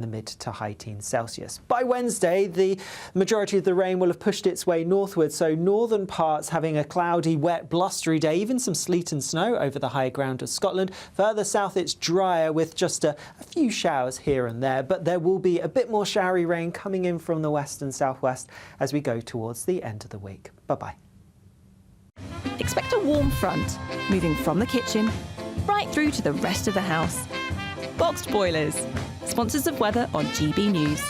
the mid to high teens Celsius. By Wednesday, the majority of the rain will have pushed its way northward, so northern parts having a cloudy, wet, blustery day, even some sleet and snow over the high ground of Scotland. Further south, it's drier with just a few showers here and there, but there will be a bit more showery rain coming in from the west and southwest as we go towards the end of the week. Bye-bye. Expect a warm front, moving from the kitchen right through to the rest of the house. Boxed boilers, sponsors of weather on GB News.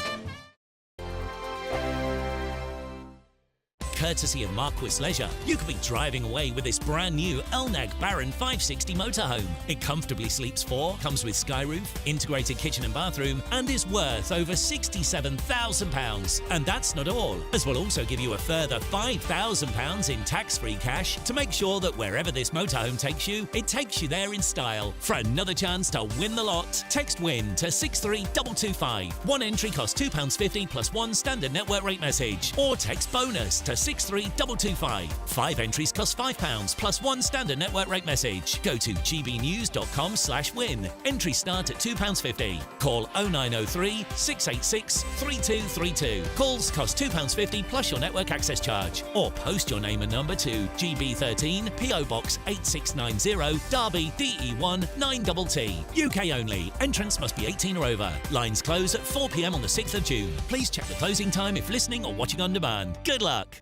Courtesy of Marquis Leisure, you could be driving away with this brand new Elnag Baron 560 motorhome. It comfortably sleeps 4, comes with sky roof, integrated kitchen and bathroom, and is worth over £67,000. And that's not all, as we'll also give you a further £5,000 in tax-free cash to make sure that wherever this motorhome takes you, it takes you there in style. For another chance to win the lot, text WIN to 63225. One entry costs £2.50 plus one standard network rate message, or text BONUS to 63225. 5 entries cost £5 plus one standard network rate message. Go to gbnews.com/win. Entries start at £2.50. Call 0903 686 3232. Calls cost £2.50 plus your network access charge. Or post your name and number to GB13 PO Box 8690 Derby DE1 9TT. UK only. Entrance must be 18 or over. Lines close at 4 p.m. on the 6th of June. Please check the closing time if listening or watching on demand. Good luck.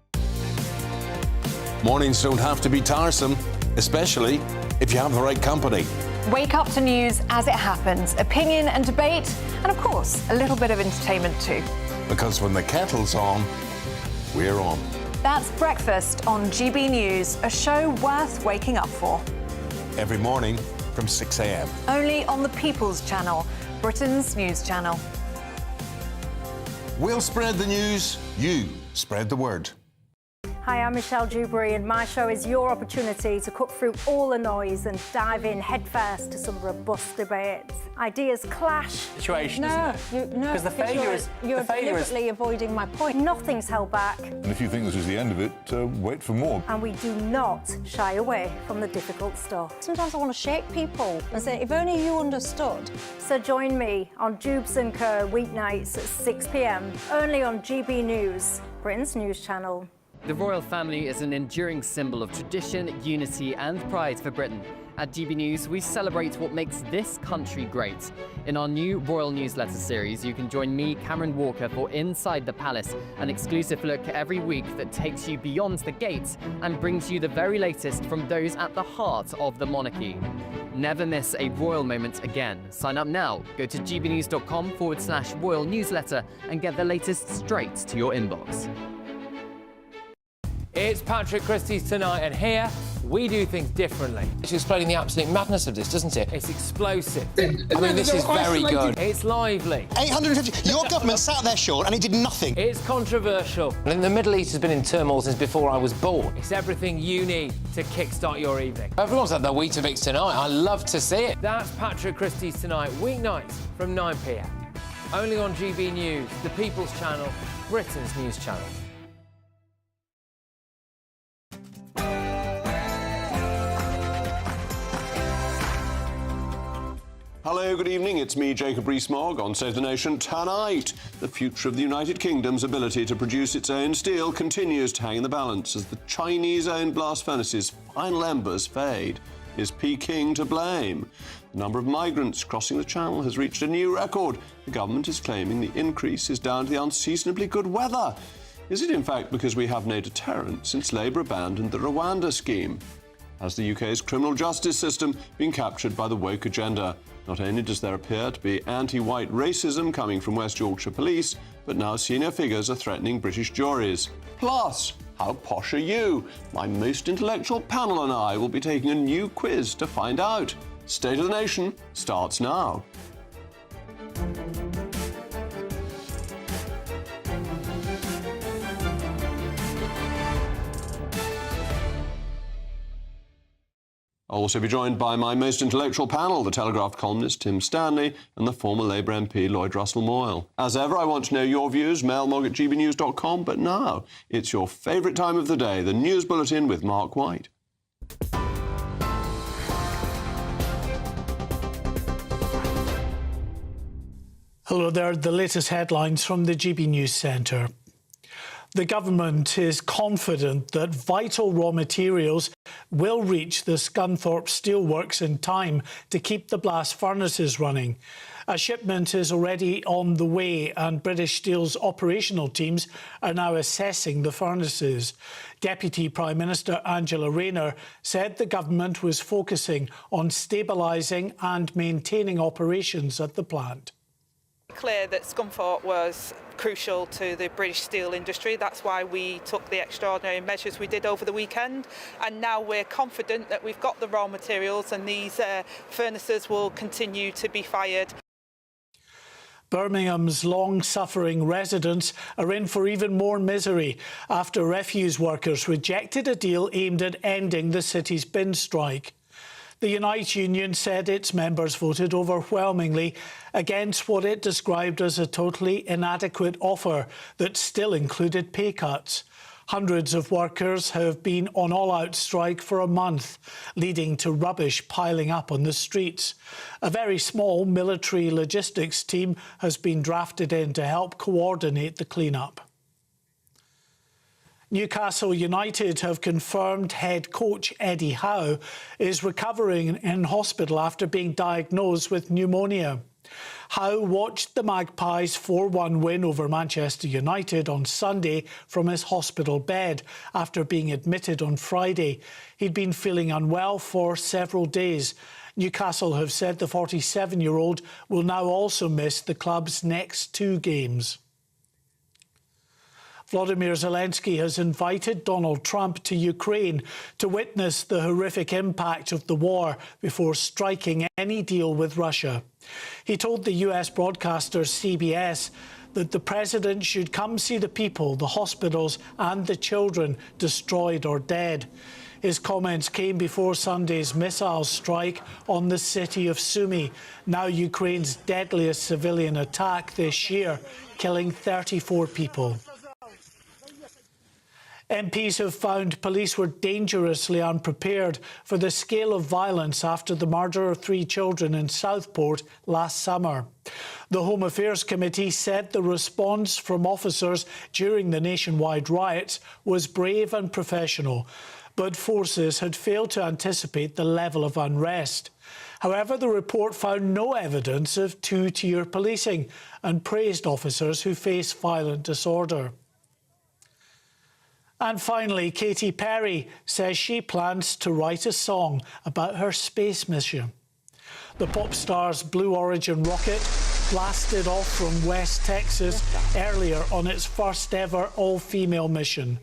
Mornings don't have to be tiresome, especially if you have the right company. Wake up to news as it happens, opinion and debate, and of course, a little bit of entertainment too. Because when the kettle's on, we're on. That's Breakfast on GB News, a show worth waking up for. Every morning from 6 a.m. Only on the People's Channel, Britain's news channel. We'll spread the news, you spread the word. Hi, I'm Michelle Dewberry, and my show is your opportunity to cut through all the noise and dive in headfirst to some robust debates. Ideas clash. Situation, isn't it? No, because the failure is you're deliberately avoiding my point. Nothing's held back. And if you think this is the end of it, wait for more. And we do not shy away from the difficult stuff. Sometimes I want to shake people and say, if only you understood. So join me on Jubes & Co weeknights at 6 p.m, only on GB News, Britain's news channel. The royal family is an enduring symbol of tradition, unity and pride for Britain. At GB News, we celebrate what makes this country great. In our new royal newsletter series, you can join me, Cameron Walker, for Inside the Palace, an exclusive look every week that takes you beyond the gates and brings you the very latest from those at the heart of the monarchy. Never miss a royal moment again. Sign up now. Go to gbnews.com/royal newsletter and get the latest straight to your inbox. It's Patrick Christie's Tonight, and here we do things differently. It's explaining the absolute madness of this, doesn't it? It's explosive. I mean, this is very good. It's lively. 850. Your government sat there, Sean, and it did nothing. It's controversial. And the Middle East has been in turmoil since before I was born. It's everything you need to kickstart your evening. Everyone's had their Weetabix tonight. I love to see it. That's Patrick Christie's Tonight, weeknights from 9 p.m. Only on GB News, the People's Channel, Britain's news channel. Hello, good evening. It's me, Jacob Rees Mogg, on Save the Nation tonight. The future of the United Kingdom's ability to produce its own steel continues to hang in the balance as the Chinese-owned blast furnaces' final embers fade. Is Peking to blame? The number of migrants crossing the Channel has reached a new record. The government is claiming the increase is down to the unseasonably good weather. Is it in fact because we have no deterrent since Labour abandoned the Rwanda scheme? Has the UK's criminal justice system been captured by the woke agenda? Not only does there appear to be anti-white racism coming from West Yorkshire Police, but now senior figures are threatening British juries. Plus, how posh are you? My most intellectual panel and I will be taking a new quiz to find out. State of the Nation starts now. I'll also be joined by my most intellectual panel, the Telegraph columnist Tim Stanley and the former Labour MP Lloyd Russell-Moyle. As ever, I want to know your views, mailmog@gbnews.com, but now it's your favourite time of the day, the News Bulletin with Mark White. Hello there, the latest headlines from the GB News Centre. The government is confident that vital raw materials will reach the Scunthorpe Steelworks in time to keep the blast furnaces running. A shipment is already on the way and British Steel's operational teams are now assessing the furnaces. Deputy Prime Minister Angela Rayner said the government was focusing on stabilising and maintaining operations at the plant. Clear that Scunthorpe was crucial to the British steel industry. That's why we took the extraordinary measures we did over the weekend, and now we're confident that we've got the raw materials and these furnaces will continue to be fired. Birmingham's long-suffering residents are in for even more misery after refuse workers rejected a deal aimed at ending the city's bin strike. The Unite Union said its members voted overwhelmingly against what it described as a totally inadequate offer that still included pay cuts. Hundreds of workers have been on all-out strike for a month, leading to rubbish piling up on the streets. A very small military logistics team has been drafted in to help coordinate the clean-up. Newcastle United have confirmed head coach Eddie Howe is recovering in hospital after being diagnosed with pneumonia. Howe watched the Magpies' 4-1 win over Manchester United on Sunday from his hospital bed after being admitted on Friday. He'd been feeling unwell for several days. Newcastle have said the 47-year-old will now also miss the club's next 2 games. Volodymyr Zelensky has invited Donald Trump to Ukraine to witness the horrific impact of the war before striking any deal with Russia. He told the US broadcaster CBS that the president should come see the people, the hospitals and the children destroyed or dead. His comments came before Sunday's missile strike on the city of Sumy, now Ukraine's deadliest civilian attack this year, killing 34 people. MPs have found police were dangerously unprepared for the scale of violence after the murder of 3 children in Southport last summer. The Home Affairs Committee said the response from officers during the nationwide riots was brave and professional, but forces had failed to anticipate the level of unrest. However, the report found no evidence of 2-tier policing and praised officers who face violent disorder. And finally, Katy Perry says she plans to write a song about her space mission. The pop star's Blue Origin rocket blasted off from West Texas earlier on its first ever all-female mission.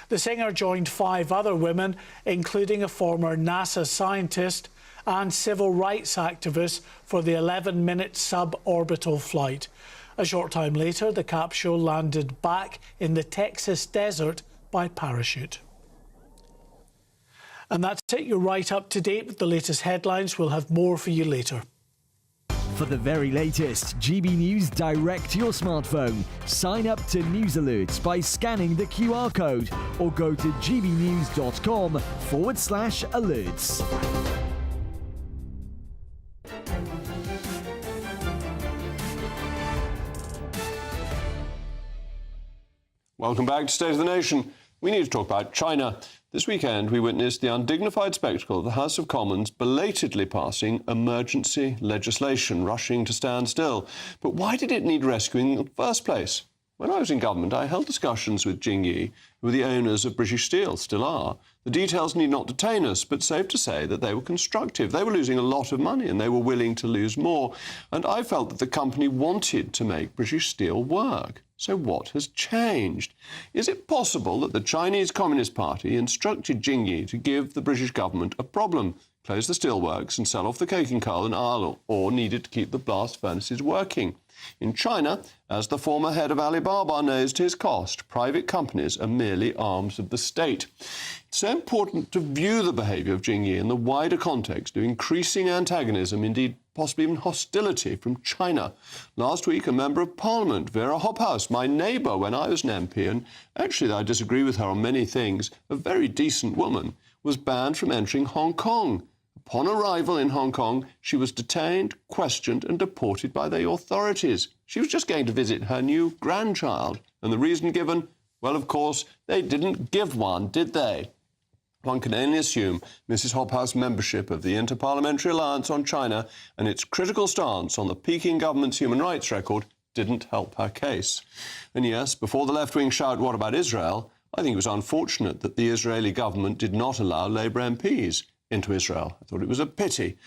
The singer joined 5 other women, including a former NASA scientist and civil rights activist, for the 11-minute suborbital flight. A short time later, the capsule landed back in the Texas desert by parachute. And that's it. You're right up to date with the latest headlines. We'll have more for you later. For the very latest GB News direct to your smartphone, sign up to News Alerts by scanning the QR code or go to gbnews.com/alerts. Welcome back to State of the Nation. We need to talk about China. This weekend, we witnessed the undignified spectacle of the House of Commons belatedly passing emergency legislation, rushing to stand still. But why did it need rescuing in the first place? When I was in government, I held discussions with Jingyi, who were the owners of British Steel, still are. The details need not detain us, but safe to say that they were constructive. They were losing a lot of money and they were willing to lose more. And I felt that the company wanted to make British Steel work. So what has changed? Is it possible that the Chinese Communist Party instructed Jingyi to give the British government a problem, close the steelworks and sell off the coking coal and iron ore needed to keep the blast furnaces working? In China, as the former head of Alibaba knows to his cost, private companies are merely arms of the state. It's so important to view the behaviour of Jingyi in the wider context of increasing antagonism, indeed possibly even hostility from China. Last week, a Member of Parliament, Vera Hophouse, my neighbour when I was an MP, and actually I disagree with her on many things, a very decent woman, was banned from entering Hong Kong. A Upon arrival in Hong Kong, she was detained, questioned and deported by the authorities. She was just going to visit her new grandchild. And the reason given? Well, of course, they didn't give one, did they? One can only assume Mrs. Hobhouse membership of the Inter-Parliamentary Alliance on China and its critical stance on the Peking government's human rights record didn't help her case. And yes, before the left-wing shout, what about Israel? I think it was unfortunate that the Israeli government did not allow Labour MPs into Israel. I thought it was a pity.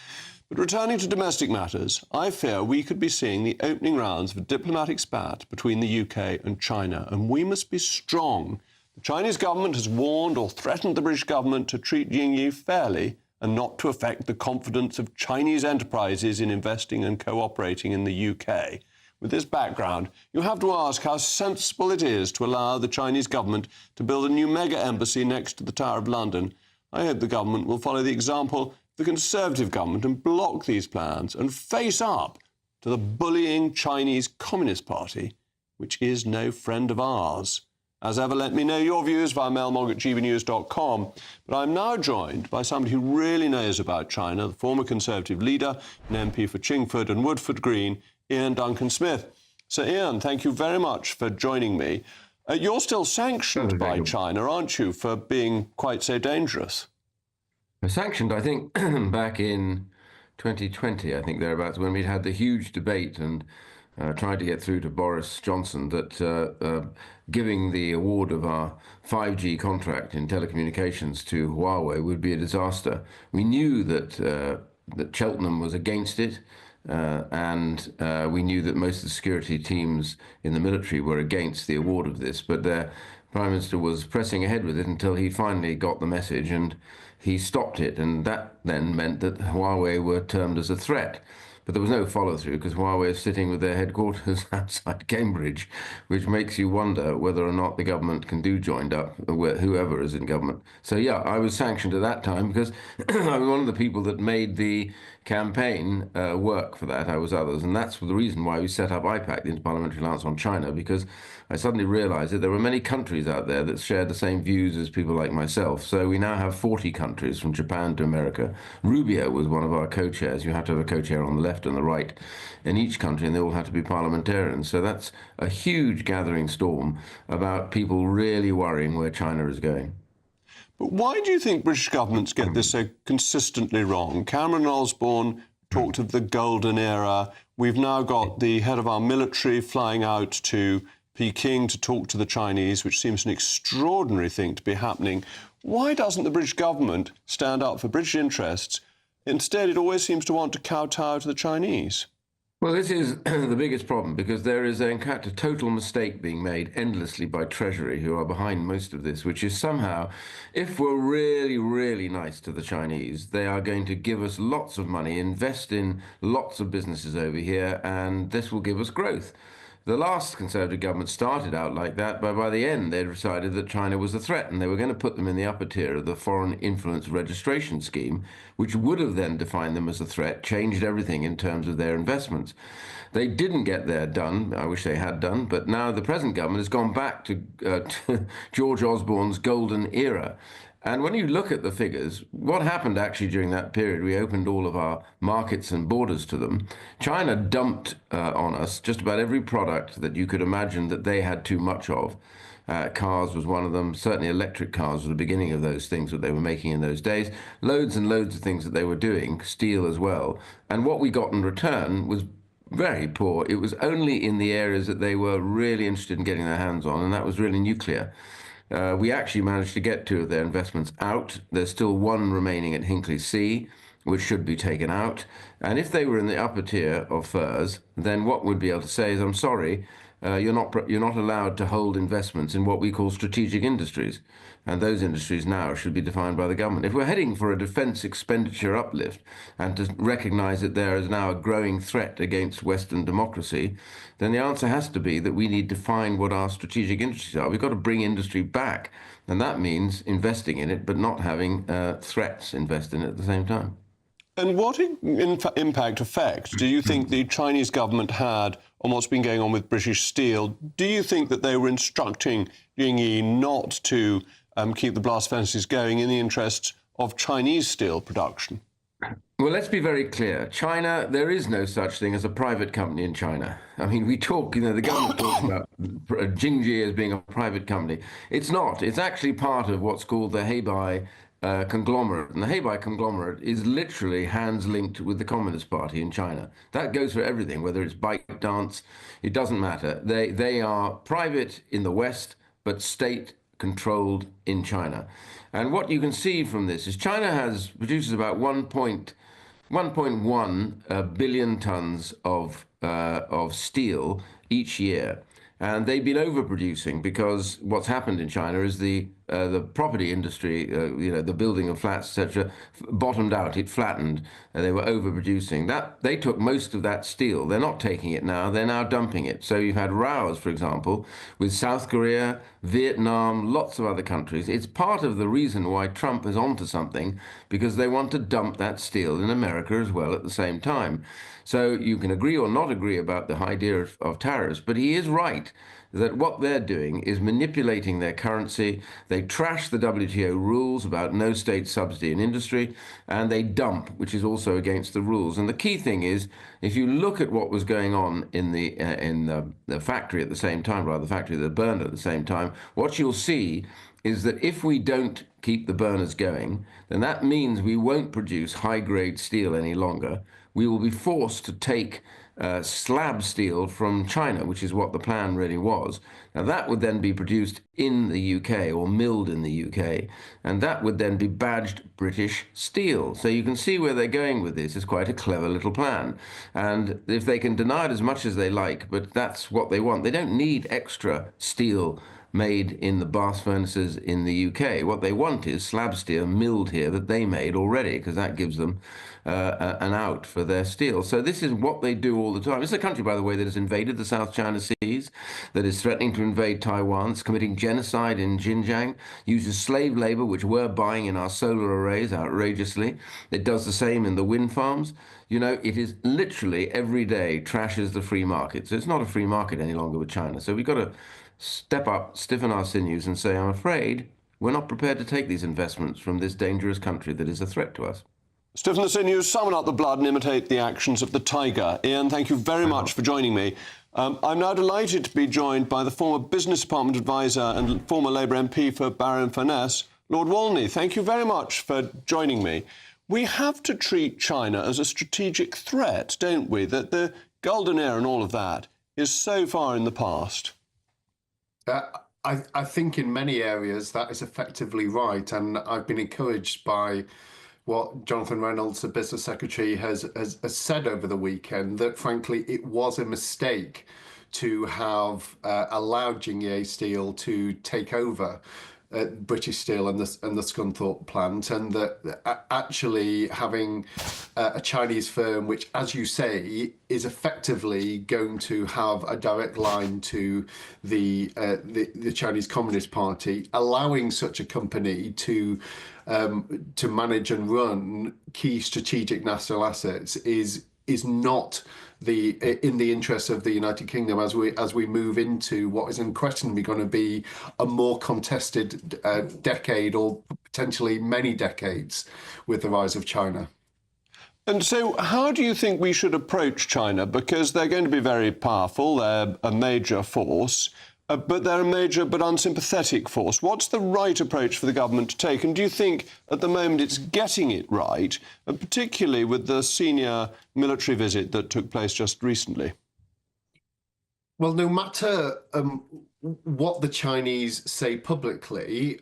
But returning to domestic matters, I fear we could be seeing the opening rounds of a diplomatic spat between the UK and China, and we must be strong. The Chinese government has warned or threatened the British government to treat Jingyi fairly and not to affect the confidence of Chinese enterprises in investing and cooperating in the UK. With this background, you have to ask how sensible it is to allow the Chinese government to build a new mega embassy next to the Tower of London. I hope the government will follow the example of the Conservative government and block these plans and face up to the bullying Chinese Communist Party, which is no friend of ours. As ever, let me know your views via mailmog@gbnews.com. But I'm now joined by somebody who really knows about China, the former Conservative leader and MP for Chingford and Woodford Green, Ian Duncan-Smith. So, Ian, thank you very much for joining me. You're still sanctioned by China, aren't you, for being quite so dangerous? Sanctioned, I think, back in 2020, I think thereabouts, when we'd had the huge debate and tried to get through to Boris Johnson that giving the award of our 5G contract in telecommunications to Huawei would be a disaster. We knew that Cheltenham was against it. And we knew that most of the security teams in the military were against the award of this, but the Prime Minister was pressing ahead with it until he finally got the message and he stopped it, and that then meant that Huawei were termed as a threat. But there was no follow-through because Huawei is sitting with their headquarters outside Cambridge, which makes you wonder whether or not the government can do joined up, whoever is in government. So, yeah, I was sanctioned at that time because I was one of the people that made the campaign work for that. I was others. And that's the reason why we set up IPAC, the Inter-Parliamentary Alliance on China, because I suddenly realized that there were many countries out there that shared the same views as people like myself. So we now have 40 countries, from Japan to America. Rubio was one of our co-chairs. You have to have a co-chair on the left and the right in each country, and they all have to be parliamentarians. So that's a huge gathering storm about people really worrying where China is going. But why do you think British governments get this so consistently wrong? Cameron Osborne talked of the golden era. We've now got the head of our military flying out to Peking to talk to the Chinese, which seems an extraordinary thing to be happening. Why doesn't the British government stand up for British interests? Instead, it always seems to want to kowtow to the Chinese. Well, this is the biggest problem because there is, in fact, a total mistake being made endlessly by Treasury, who are behind most of this, which is somehow, if we're really, really nice to the Chinese, they are going to give us lots of money, invest in lots of businesses over here, and this will give us growth. The last Conservative government started out like that, but by the end they decided that China was a threat and they were going to put them in the upper tier of the Foreign Influence Registration Scheme, which would have then defined them as a threat, changed everything in terms of their investments. They didn't get there done, I wish they had done, but now the present government has gone back to George Osborne's golden era. And when you look at the figures, what happened actually during that period, we opened all of our markets and borders to them. China dumped on us just about every product that you could imagine that they had too much of. Cars was one of them. Certainly electric cars was the beginning of those things that they were making in those days. Loads and loads of things that they were doing, steel as well. And what we got in return was very poor. It was only in the areas that they were really interested in getting their hands on, and that was really nuclear. We actually managed to get 2 of their investments out. There's still 1 remaining at Hinkley C, which should be taken out. And if they were in the upper tier of FIRS, then what we'd be able to say is, I'm sorry, you're not allowed to hold investments in what we call strategic industries. And those industries now should be defined by the government. If we're heading for a defence expenditure uplift and to recognise that there is now a growing threat against Western democracy, then the answer has to be that we need to find what our strategic industries are. We've got to bring industry back. And that means investing in it, but not having threats invest in it at the same time. And what impact, effect, do you think the Chinese government had on what's been going on with British Steel? Do you think that they were instructing Jingyi not to keep the blast furnaces going in the interests of Chinese steel production? Well, let's be very clear. China, there is no such thing as a private company in China. I mean, we talk, the government talks about Jingji as being a private company. It's not. It's actually part of what's called the Hebei conglomerate. And the Hebei conglomerate is literally hands linked with the Communist Party in China. That goes for everything, whether it's ByteDance, it doesn't matter. They are private in the West, but state-controlled in China. And what you can see from this is China produces about 1.1 billion tons of steel each year. And they've been overproducing because what's happened in China is the property industry, the building of flats, etc., bottomed out. It flattened. They were overproducing. They took most of that steel. They're not taking it now. They're now dumping it. So you've had rows, for example, with South Korea, Vietnam, lots of other countries. It's part of the reason why Trump is onto something, because they want to dump that steel in America as well at the same time. So you can agree or not agree about the idea of tariffs, but he is right that what they're doing is manipulating their currency. They trash the WTO rules about no state subsidy in industry, and they dump, which is also against the rules. And the key thing is, if you look at what was going on in the factory at the same time, rather the factory that burned at the same time, what you'll see is that if we don't keep the burners going, then that means we won't produce high-grade steel any longer. We will be forced to take slab steel from China, which is what the plan really was. Now that would then be produced in the UK or milled in the UK, and that would then be badged British steel. So you can see where they're going with this. It's quite a clever little plan. And if they can deny it as much as they like, but that's what they want. They don't need extra steel made in the blast furnaces in the UK. What they want is slab steel milled here that they made already, because that gives them an out for their steel. So this is what they do all the time. It's a country, by the way, that has invaded the South China Seas, that is threatening to invade Taiwan, it's committing genocide in Xinjiang, uses slave labor, which we're buying in our solar arrays outrageously. It does the same in the wind farms. It is literally every day trashes the free market. So it's not a free market any longer with China. So we've got to step up, stiffen our sinews and say, I'm afraid we're not prepared to take these investments from this dangerous country that is a threat to us. Stiffen the sinews, summon up the blood and imitate the actions of the tiger. Ian, thank you very much for joining me. I'm now delighted to be joined by the former Business Department Advisor and former Labour MP for Barrow-in-Furness, Lord Walney. Thank you very much for joining me. We have to treat China as a strategic threat, don't we? That the golden era and all of that is so far in the past. I think in many areas that is effectively right, and I've been encouraged by what Jonathan Reynolds, the Business Secretary, has said over the weekend, that frankly it was a mistake to have allowed Jingye Steel to take over British Steel and the Scunthorpe plant, and that actually having a Chinese firm, which, as you say, is effectively going to have a direct line to the Chinese Communist Party, allowing such a company to manage and run key strategic national assets is not in the interest of the United Kingdom as we move into what is unquestionably going to be a more contested decade, or potentially many decades, with the rise of China. And so how do you think we should approach China? Because they're going to be very powerful, they're a major force, but they're a major but unsympathetic force. What's the right approach for the government to take? And do you think at the moment it's getting it right, particularly with the senior military visit that took place just recently? Well, no matter what the Chinese say publicly,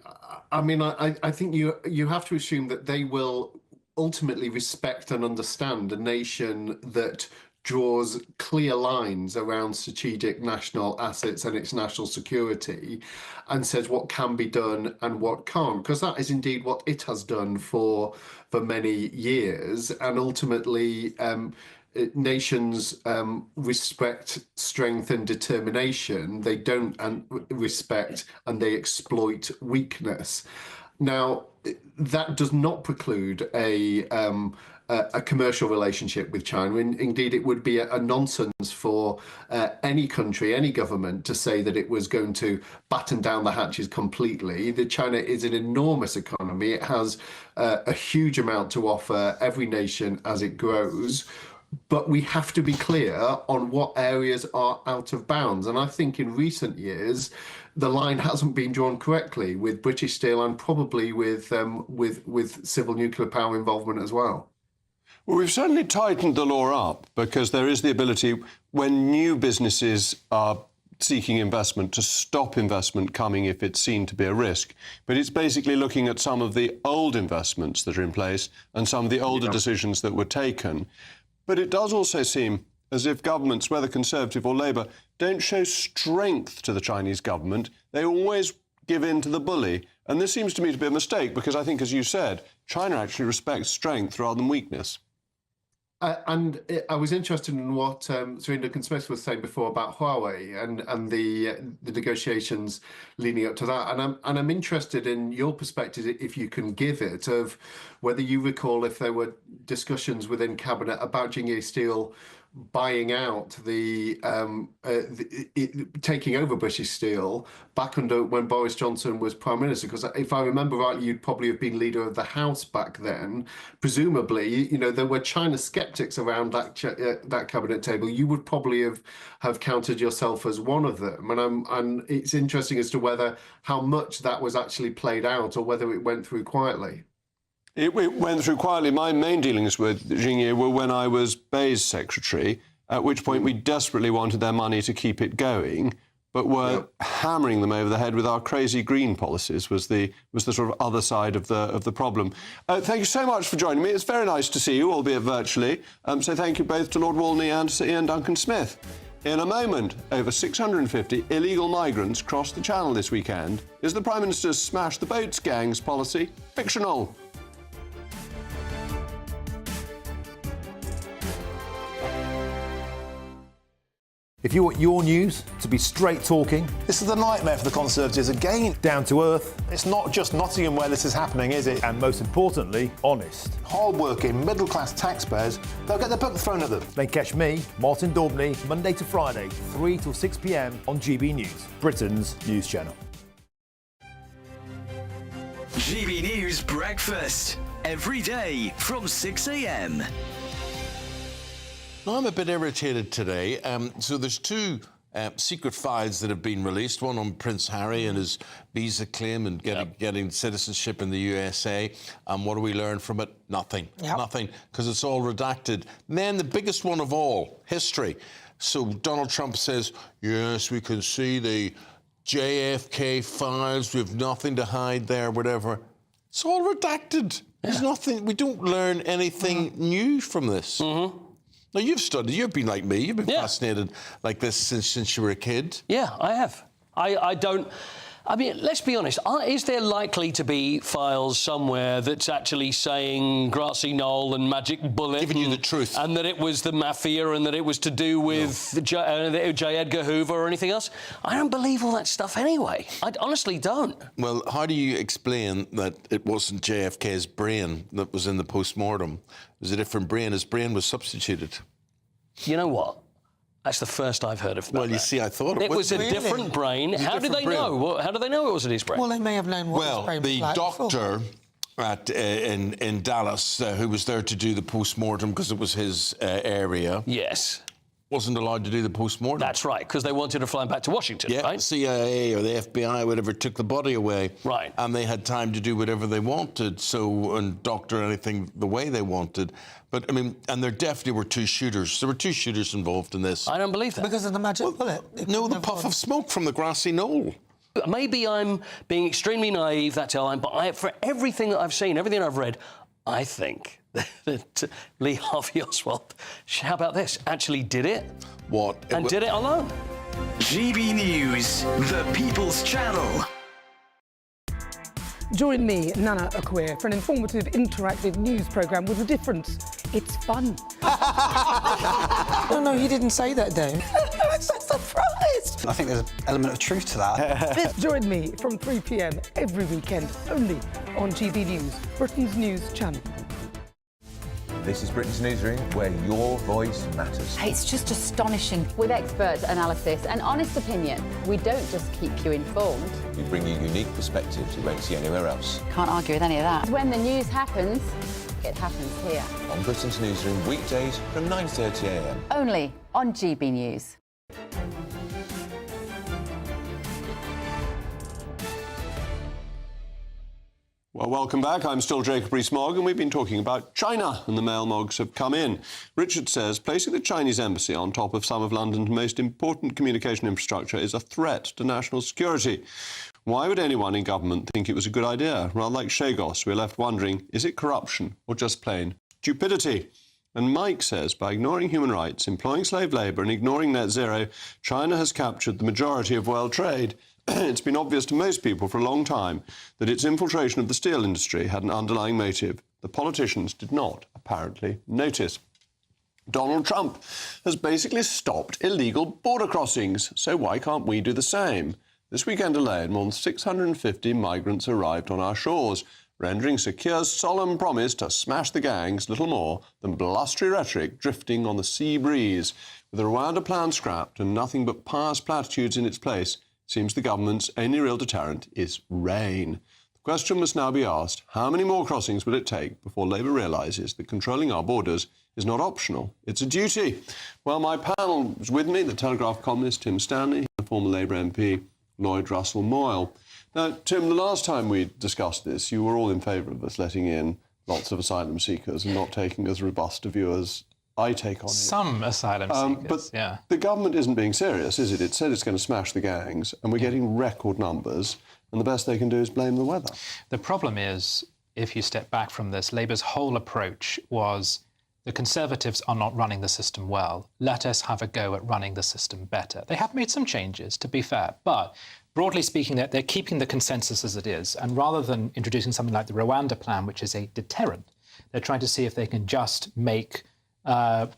I mean, I think you have to assume that they will ultimately respect and understand a nation that draws clear lines around strategic national assets and its national security, and says what can be done and what can't, because that is indeed what it has done for many years. And ultimately, nations respect strength and determination. They don't respect and they exploit weakness. Now, that does not preclude a a commercial relationship with China. Indeed, it would be a nonsense for any country, any government, to say that it was going to batten down the hatches completely. China is an enormous economy. It has a huge amount to offer every nation as it grows. But we have to be clear on what areas are out of bounds. And I think in recent years, the line hasn't been drawn correctly with British Steel and probably with civil nuclear power involvement as well. Well, we've certainly tightened the law up because there is the ability, when new businesses are seeking investment, to stop investment coming if it's seen to be a risk. But it's basically looking at some of the old investments that are in place and some of the older decisions that were taken. But it does also seem as if governments, whether Conservative or Labour, don't show strength to the Chinese government. They always give in to the bully. And this seems to me to be a mistake because I think, as you said, China actually respects strength rather than weakness. And I was interested in what Sir Duncan Smith was saying before about Huawei and the negotiations leading up to that. And I'm interested in your perspective, if you can give it, of whether you recall if there were discussions within Cabinet about GBNews Steel buying out taking over British Steel back under when Boris Johnson was Prime Minister, because if I remember rightly, you'd probably have been leader of the House back then. Presumably, there were China skeptics around that cabinet table. You would probably have counted yourself as one of them, and it's interesting as to how much that was actually played out or whether it went through quietly. It went through quietly. My main dealings with GBNews were when I was Bay's secretary, at which point we desperately wanted their money to keep it going, but were hammering them over the head with our crazy green policies was the sort of other side of the problem. Thank you so much for joining me. It's very nice to see you, albeit virtually. So thank you both to Lord Walney and to Ian Duncan Smith. In a moment, over 650 illegal migrants crossed the Channel this weekend. Is the Prime Minister's smash the boats gangs policy fictional? If you want your news to be straight talking... This is a nightmare for the Conservatives again. Down to earth. It's not just Nottingham where this is happening, is it? And most importantly, honest. Hard-working, middle-class taxpayers, they'll get their book thrown at them. Then catch me, Martin Daubney, Monday to Friday, 3 till 6 p.m. on GB News, Britain's news channel. GB News Breakfast, every day from 6 a.m. Now, I'm a bit irritated today. So there's two secret files that have been released, one on Prince Harry and his visa claim and getting citizenship in the USA. And what do we learn from it? Nothing. Nothing, because it's all redacted. And then the biggest one of all, history. So Donald Trump says, yes, we can see the JFK files. We have nothing to hide there, whatever. It's all redacted. There's nothing. We don't learn anything new from this. Now, you've studied, you've been like me, you've been fascinated like this since you were a kid. Yeah, I have. I mean, let's be honest, is there likely to be files somewhere that's actually saying Grassy Knoll and Magic Bullet? Giving you the truth. And that it was the mafia and that it was to do with J. Edgar Hoover or anything else? I don't believe all that stuff anyway. I honestly don't. Well, how do you explain that it wasn't JFK's brain that was in the post-mortem? It was a different brain. His brain was substituted. You know what? That's the first I've heard of that. Well, you see, I thought it was a different brain. How did they know? How do they know it wasn't his brain? Well, they may have known what his brain was like. Well, the doctor in Dallas who was there to do the post-mortem because it was his area. Yes. Wasn't allowed to do the post-mortem. That's right, because they wanted to fly him back to Washington, right? CIA or the FBI, whatever, took the body away. Right. And they had time to do whatever they wanted, and doctor anything the way they wanted. But, I mean, and there definitely were two shooters. There were two shooters involved in this. I don't believe that. Because of the magic bullet. No, the puff of smoke from the grassy knoll. Maybe I'm being extremely naive, that's how but for everything that I've seen, everything I've read, I think that Lee Harvey Oswald, how about this, actually did it. What? And did it alone. GB News, the People's Channel. Join me, Nana Okoye, for an informative, interactive news programme with a difference. It's fun. No, he didn't say that, Dave. I'm so surprised. I think there's an element of truth to that. Join me from 3 p.m. every weekend, only on GB News, Britain's news channel. This is Britain's Newsroom, where your voice matters. It's just astonishing. With expert analysis and honest opinion, we don't just keep you informed. We bring you unique perspectives you won't see anywhere else. Can't argue with any of that. When the news happens, it happens here. On Britain's Newsroom, weekdays from 9:30 a.m. Only on GB News. Well, welcome back. I'm still Jacob Rees-Mogg, and we've been talking about China, and the mail Moggs have come in. Richard says, placing the Chinese embassy on top of some of London's most important communication infrastructure is a threat to national security. Why would anyone in government think it was a good idea? Rather like Chagos, we're left wondering, is it corruption or just plain stupidity? And Mike says, by ignoring human rights, employing slave labour and ignoring net zero, China has captured the majority of world trade. It's been obvious to most people for a long time that its infiltration of the steel industry had an underlying motive. The politicians did not, apparently, notice. Donald Trump has basically stopped illegal border crossings, so why can't we do the same? This weekend alone, more than 650 migrants arrived on our shores, rendering Secur's solemn promise to smash the gangs little more than blustery rhetoric drifting on the sea breeze. With the Rwanda plan scrapped and nothing but pious platitudes in its place, seems the government's only real deterrent is rain. The question must now be asked, how many more crossings will it take before Labour realises that controlling our borders is not optional, it's a duty? Well, my panel is with me, the Telegraph columnist Tim Stanley, the former Labour MP Lloyd Russell Moyle. Now, Tim, the last time we discussed this, you were all in favour of us letting in lots of asylum seekers and not taking as robust a view as I take on it. Some asylum seekers, but yeah. The government isn't being serious, is it? It said it's going to smash the gangs, and we're getting record numbers, and the best they can do is blame the weather. The problem is, if you step back from this, Labour's whole approach was the Conservatives are not running the system well. Let us have a go at running the system better. They have made some changes, to be fair, but broadly speaking, they're keeping the consensus as it is, and rather than introducing something like the Rwanda plan, which is a deterrent, they're trying to see if they can just make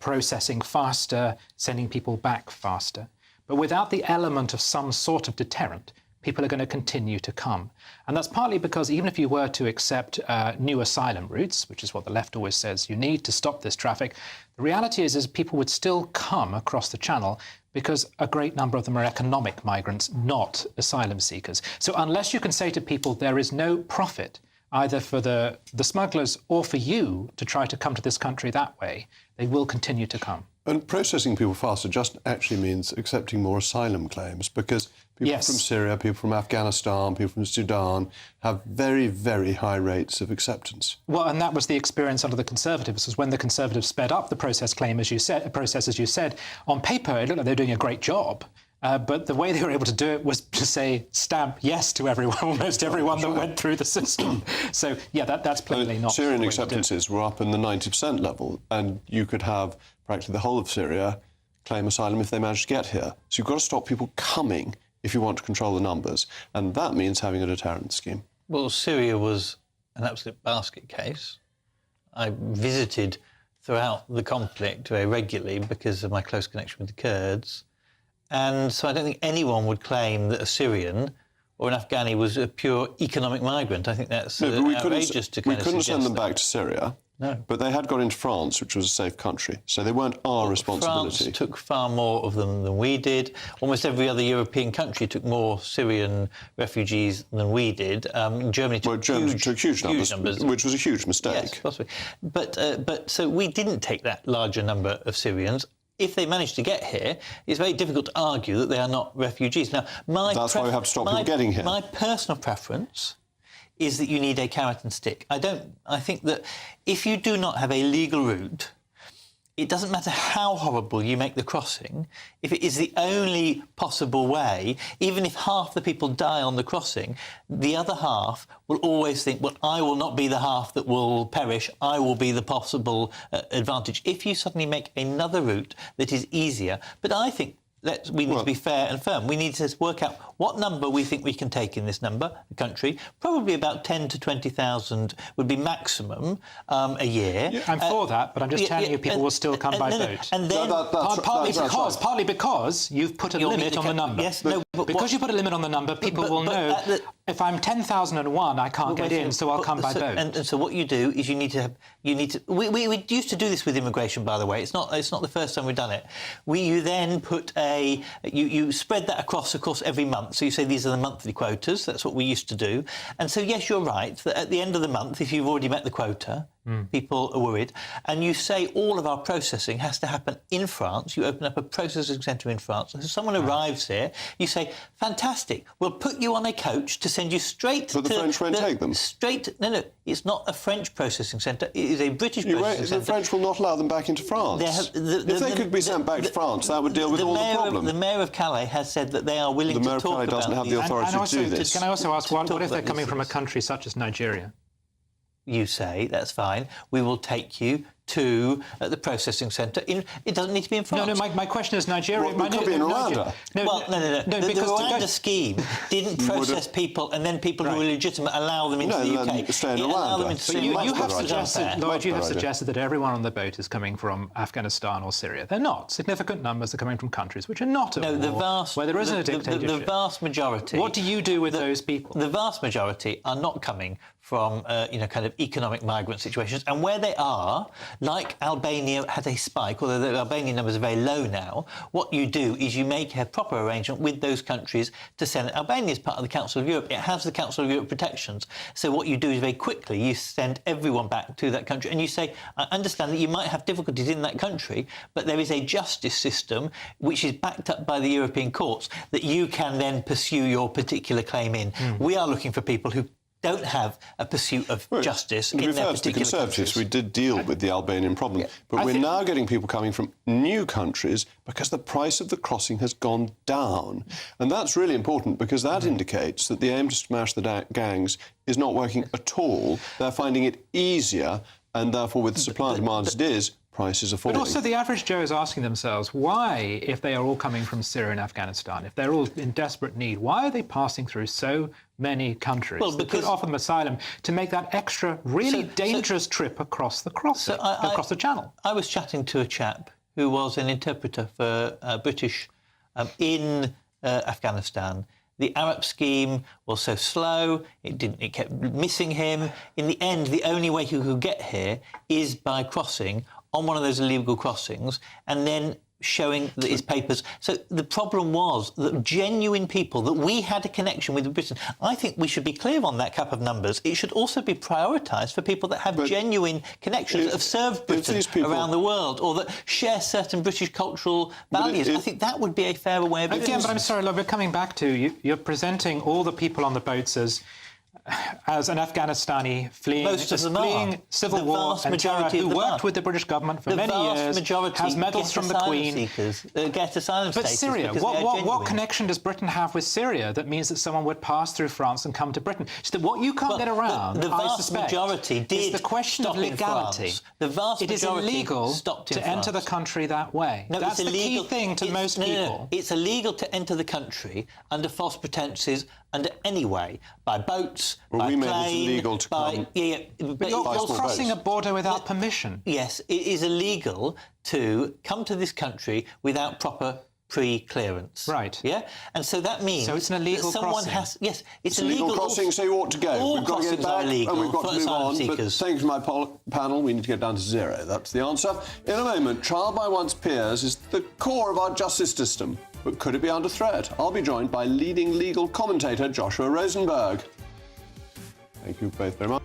processing faster, sending people back faster. But without the element of some sort of deterrent, people are going to continue to come. And that's partly because even if you were to accept new asylum routes, which is what the left always says you need to stop this traffic, the reality is people would still come across the channel because a great number of them are economic migrants, not asylum seekers. So unless you can say to people there is no profit either for the smugglers or for you to try to come to this country that way, they will continue to come. And processing people faster just actually means accepting more asylum claims, because people from Syria, people from Afghanistan, people from Sudan have very, very high rates of acceptance. Well, and that was the experience under the Conservatives, was when the Conservatives sped up the process, as you said, on paper, it looked like they were doing a great job. But the way they were able to do it was to say, stamp yes to everyone, almost everyone that went through the system. So, yeah, that's plainly not... Syrian acceptances were up in the 90% level, and you could have practically the whole of Syria claim asylum if they managed to get here. So you've got to stop people coming if you want to control the numbers, and that means having a deterrent scheme. Well, Syria was an absolute basket case. I visited throughout the conflict very regularly because of my close connection with the Kurds. And so I don't think anyone would claim that a Syrian or an Afghani was a pure economic migrant. I think that's outrageous to kind of suggest. We couldn't send them back to Syria, no. But they had got into France, which was a safe country, so they weren't our responsibility. France took far more of them than we did. Almost every other European country took more Syrian refugees than we did. Germany took huge numbers, which was a huge mistake. Yes, possibly. But so we didn't take that larger number of Syrians. If they manage to get here, it's very difficult to argue that they are not refugees. Now, that's why we have to stop people getting here. My personal preference is that you need a carrot and stick. I think that if you do not have a legal route, it doesn't matter how horrible you make the crossing, if it is the only possible way, even if half the people die on the crossing, the other half will always think, well, I will not be the half that will perish, I will be the possible advantage. If you suddenly make another route that is easier, but I think we need to be fair and firm. We need to work out what number we think we can take in this country. Probably about 10 to 20,000 would be maximum a year. Yeah, I'm for that, but I'm just telling you people will still come by boat. And then partly because you've put a limit on the number. Yes, no, Because you put a limit on the number, people will know if I'm 10,001, I can't get in, so I'll come by boat. And so what you do is you need to. We used to do this with immigration, by the way. It's not the first time we've done it. You then put you spread that across every month. So you say these are the monthly quotas. That's what we used to do. And so yes, you're right that at the end of the month, if you've already met the quota, people are worried. And you say all of our processing has to happen in France. You open up a processing centre in France. So if someone arrives here, you say, fantastic, we'll put you on a coach to send you straight to... But the French won't take them? No, it's not a French processing centre. It is a British processing centre. The French will not allow them back into France. If they could be sent back to France, that would deal with all the problem. The Mayor of Calais has said that they are willing to talk about... The Mayor of Calais doesn't have the authority to do this. Can I also ask, what if they're coming from a country such as Nigeria? You say, that's fine, we will take you to the processing centre. It doesn't need to be in France. No, my question is Nigeria... Well, it could be in Rwanda. No, the Rwanda scheme didn't process people and then people who were legitimate allow them into the UK. Stay in Rwanda. But you have suggested, Lloyd, you have suggested that everyone on the boat is coming from Afghanistan or Syria. They're not. Significant numbers are coming from countries which are not at war, where there isn't a dictatorship. The vast majority... What do you do with those people? The vast majority are not coming from, kind of economic migrant situations. And where they are, like Albania had a spike, although the Albanian numbers are very low now, what you do is you make a proper arrangement with those countries to send... Albania is part of the Council of Europe. It has the Council of Europe protections. So what you do is very quickly you send everyone back to that country and you say, I understand that you might have difficulties in that country, but there is a justice system which is backed up by the European courts that you can then pursue your particular claim in. We are looking for people who don't have a pursuit of justice in their particular countries. To the Conservatives, we did deal with the Albanian problem, but we're now getting people coming from new countries because the price of the crossing has gone down. And that's really important because that indicates that the aim to smash the gangs is not working at all. They're finding it easier, and therefore, with supply and demand as it is, prices are falling. But also the average Joe is asking themselves, why, if they are all coming from Syria and Afghanistan, if they're all in desperate need, why are they passing through so many countries that could offer them asylum to make that extra, really dangerous trip across the crossing, across the channel? I was chatting to a chap who was an interpreter for British in Afghanistan. The Arab scheme was so slow, it kept missing him. In the end, the only way he could get here is by crossing on one of those illegal crossings and then showing his papers. So the problem was that genuine people, that we had a connection with Britain. I think we should be clear on that cap of numbers. It should also be prioritised for people that have genuine connections, that have served Britain around the world, or that share certain British cultural values. I think that would be a fairer way of doing it. Again, but I'm sorry, look, we're coming back to you're presenting all the people on the boats as an Afghanistani fleeing civil war and terror, who worked with the British government for many years, has medals from the Queen. Get asylum but status. Syria, what connection does Britain have with Syria that means that someone would pass through France and come to Britain? So what you can't get around, the vast majority did is the question of legality. The vast it is illegal to enter the country that way. No, that's the key thing to most people. It's illegal to enter the country under false pretences, under any way, by boats, by we plane, made it illegal to come. But you're crossing a border without permission. Yes, it is illegal to come to this country without proper pre-clearance. Right. Yeah? And so that means... So it's an illegal crossing. Yes, it's illegal crossing, so you ought to go. We've got to get back, and we've got to move on. But thanks to my panel, we need to get down to zero. That's the answer. In a moment, trial by one's peers is the core of our justice system. But could it be under threat? I'll be joined by leading legal commentator Joshua Rosenberg. Thank you both very much.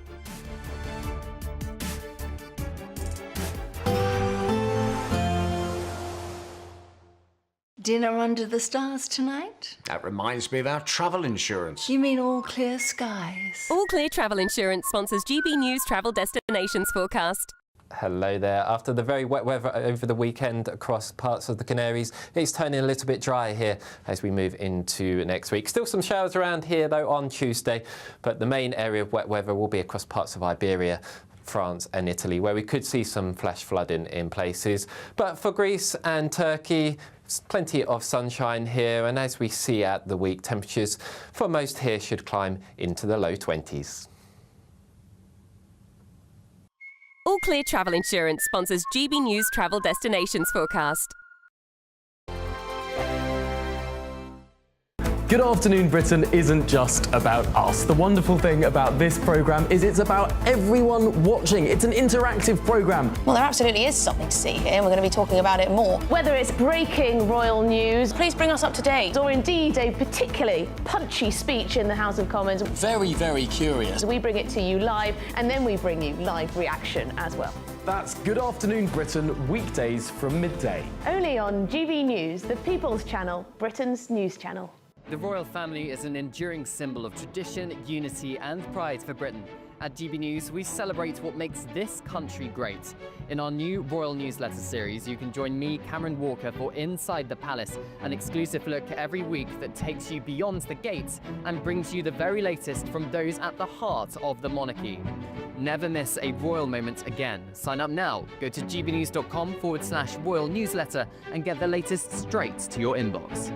Dinner under the stars tonight? That reminds me of our travel insurance. You mean All Clear Skies? All Clear Travel Insurance sponsors GBNews travel destinations forecast. Hello there. After the very wet weather over the weekend across parts of the Canaries, it's turning a little bit dry here as we move into next week. Still some showers around here though on Tuesday, but the main area of wet weather will be across parts of Iberia, France and Italy, where we could see some flash flooding in places. But for Greece and Turkey, plenty of sunshine here, and as we see out the week, temperatures for most here should climb into the low 20s. All Clear Travel Insurance sponsors GBNews travel destinations forecast. Good Afternoon Britain isn't just about us. The wonderful thing about this programme is it's about everyone watching. It's an interactive programme. Well, there absolutely is something to see here, and we're going to be talking about it more. Whether it's breaking royal news, please bring us up to date. Or indeed a particularly punchy speech in the House of Commons. Very, very curious. We bring it to you live, and then we bring you live reaction as well. That's Good Afternoon Britain, weekdays from midday. Only on GB News, the People's Channel, Britain's news channel. The royal family is an enduring symbol of tradition, unity and pride for Britain. At GB News, we celebrate what makes this country great. In our new royal newsletter series, you can join me, Cameron Walker, for Inside the Palace, an exclusive look every week that takes you beyond the gates and brings you the very latest from those at the heart of the monarchy. Never miss a royal moment again. Sign up now. Go to gbnews.com/royal newsletter and get the latest straight to your inbox.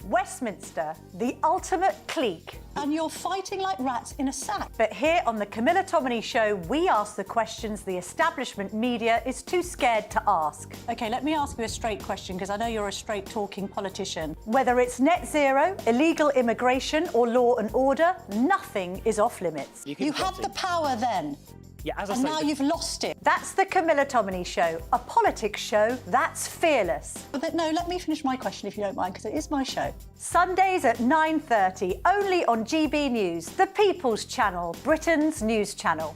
Westminster, the ultimate clique. And you're fighting like rats in a sack. But here on the Camilla Tominey Show, we ask the questions the establishment media is too scared to ask. OK, let me ask you a straight question, because I know you're a straight-talking politician. Whether it's net zero, illegal immigration or law and order, nothing is off limits. You had the power then. Yeah, as I and say, now you've lost it. That's the Camilla Tominey Show, a politics show that's fearless. But no, let me finish my question if you don't mind, because it is my show. Sundays at 9:30, only on GB News, the People's Channel, Britain's news channel.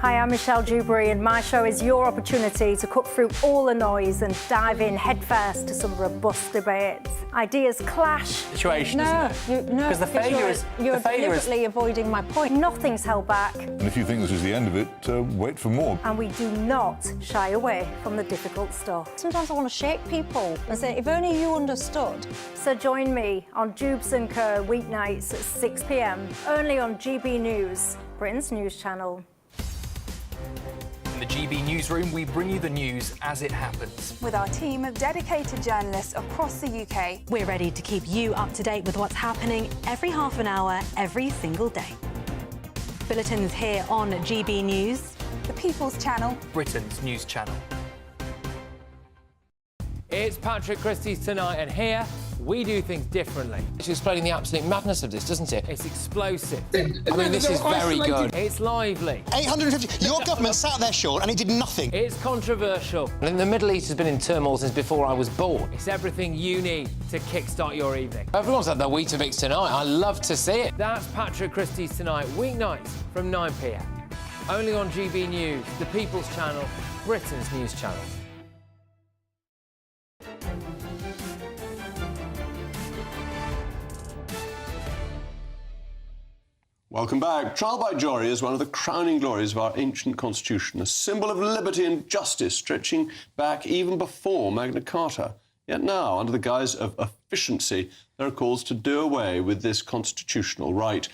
Hi, I'm Michelle Dewberry, and my show is your opportunity to cut through all the noise and dive in headfirst to some robust debates. Ideas clash. Situation, isn't it? Because the failure is... You're deliberately avoiding my point. Nothing's held back. And if you think this is the end of it, wait for more. And we do not shy away from the difficult stuff. Sometimes I want to shake people and say, if only you understood. So join me on Jubes and Kerr weeknights at 6 p.m, only on GB News, Britain's news channel. In the GB Newsroom, we bring you the news as it happens. With our team of dedicated journalists across the UK, we're ready to keep you up to date with what's happening every half an hour, every single day. Bulletins here on GB News, the People's Channel, Britain's news channel. It's Patrick Christie's Tonight, and here we do things differently. It's explaining the absolute madness of this, doesn't it? It's explosive. I mean, this is very good. It's lively. 850. Your government sat there, Sean, and it did nothing. It's controversial. And the Middle East has been in turmoil since before I was born. It's everything you need to kickstart your evening. Everyone's had their Weetabix tonight. I love to see it. That's Patrick Christie's Tonight, weeknights from 9 p.m. Only on GB News, the People's Channel, Britain's news channel. Welcome back. Trial by jury is one of the crowning glories of our ancient constitution, a symbol of liberty and justice stretching back even before Magna Carta. Yet now, under the guise of efficiency, there are calls to do away with this constitutional right.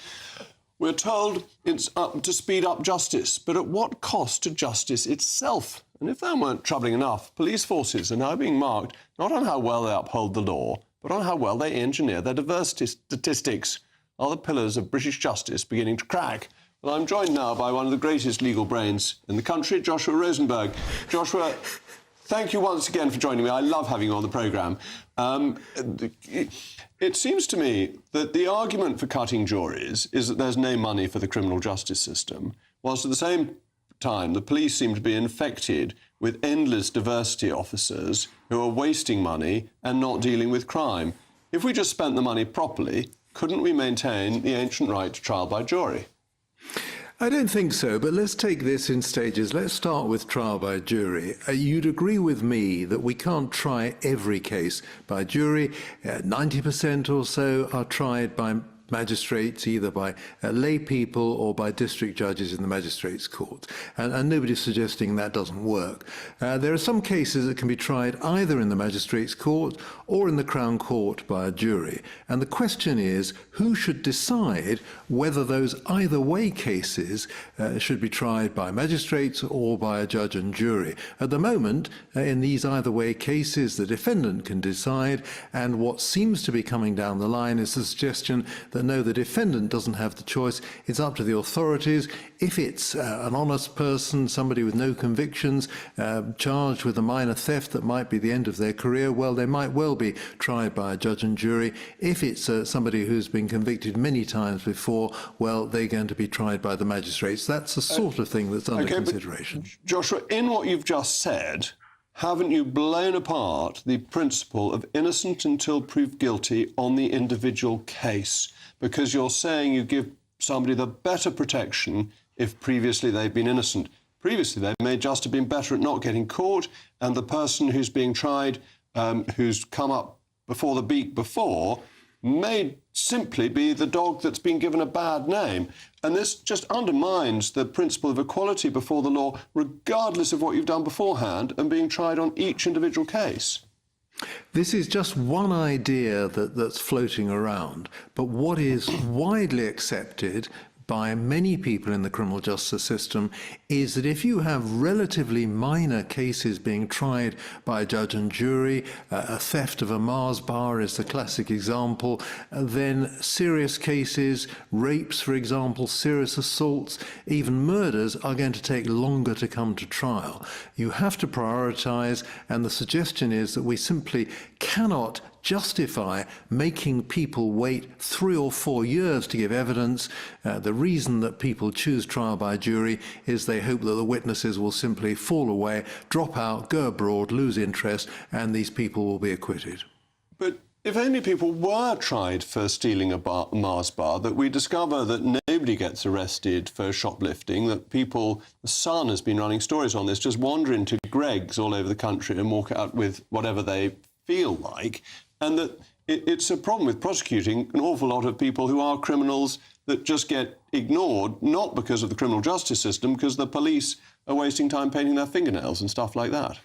We're told it's up to speed up justice, but at what cost to justice itself? And if that weren't troubling enough, police forces are now being marked not on how well they uphold the law, but on how well they engineer their diversity statistics. Are the pillars of British justice beginning to crack? Well, I'm joined now by one of the greatest legal brains in the country, Joshua Rosenberg. Joshua, thank you once again for joining me. I love having you on the programme. It seems to me that the argument for cutting juries is that there's no money for the criminal justice system, whilst at the same time the police seem to be infected with endless diversity officers who are wasting money and not dealing with crime. If we just spent the money properly, couldn't we maintain the ancient right to trial by jury? I don't think so, but let's take this in stages. Let's start with trial by jury. You'd agree with me that we can't try every case by jury. 90% or so are tried by magistrates, either by lay people or by district judges in the magistrates' court. And nobody's suggesting that doesn't work. There are some cases that can be tried either in the magistrates' court or in the Crown Court by a jury. And the question is, who should decide whether those either-way cases should be tried by magistrates or by a judge and jury? At the moment, in these either-way cases, the defendant can decide, and what seems to be coming down the line is the suggestion that that no, the defendant doesn't have the choice. It's up to the authorities. If it's an honest person, somebody with no convictions, charged with a minor theft that might be the end of their career, well, they might well be tried by a judge and jury. If it's somebody who's been convicted many times before, well, they're going to be tried by the magistrates. That's the sort of thing that's under consideration. Joshua, in what you've just said, haven't you blown apart the principle of innocent until proved guilty on the individual case? Because you're saying you give somebody the better protection if previously they've been innocent. Previously, they may just have been better at not getting caught, and the person who's being tried, who's come up before the beak before, may simply be the dog that's been given a bad name. And this just undermines the principle of equality before the law, regardless of what you've done beforehand, and being tried on each individual case. This is just one idea that's floating around, but what is widely accepted by many people in the criminal justice system is that if you have relatively minor cases being tried by a judge and jury, a theft of a Mars bar is the classic example, then serious cases, rapes, for example, serious assaults, even murders are going to take longer to come to trial. You have to prioritise, and the suggestion is that we simply cannot justify making people wait 3 or 4 years to give evidence. The reason that people choose trial by jury is they hope that the witnesses will simply fall away, drop out, go abroad, lose interest, and these people will be acquitted. But if only people were tried for stealing a Mars bar, that we discover that nobody gets arrested for shoplifting, that people, the Sun has been running stories on this, just wander into Greggs all over the country and walk out with whatever they feel like, and that it's a problem with prosecuting an awful lot of people who are criminals that just get ignored, not because of the criminal justice system, because the police are wasting time painting their fingernails and stuff like that.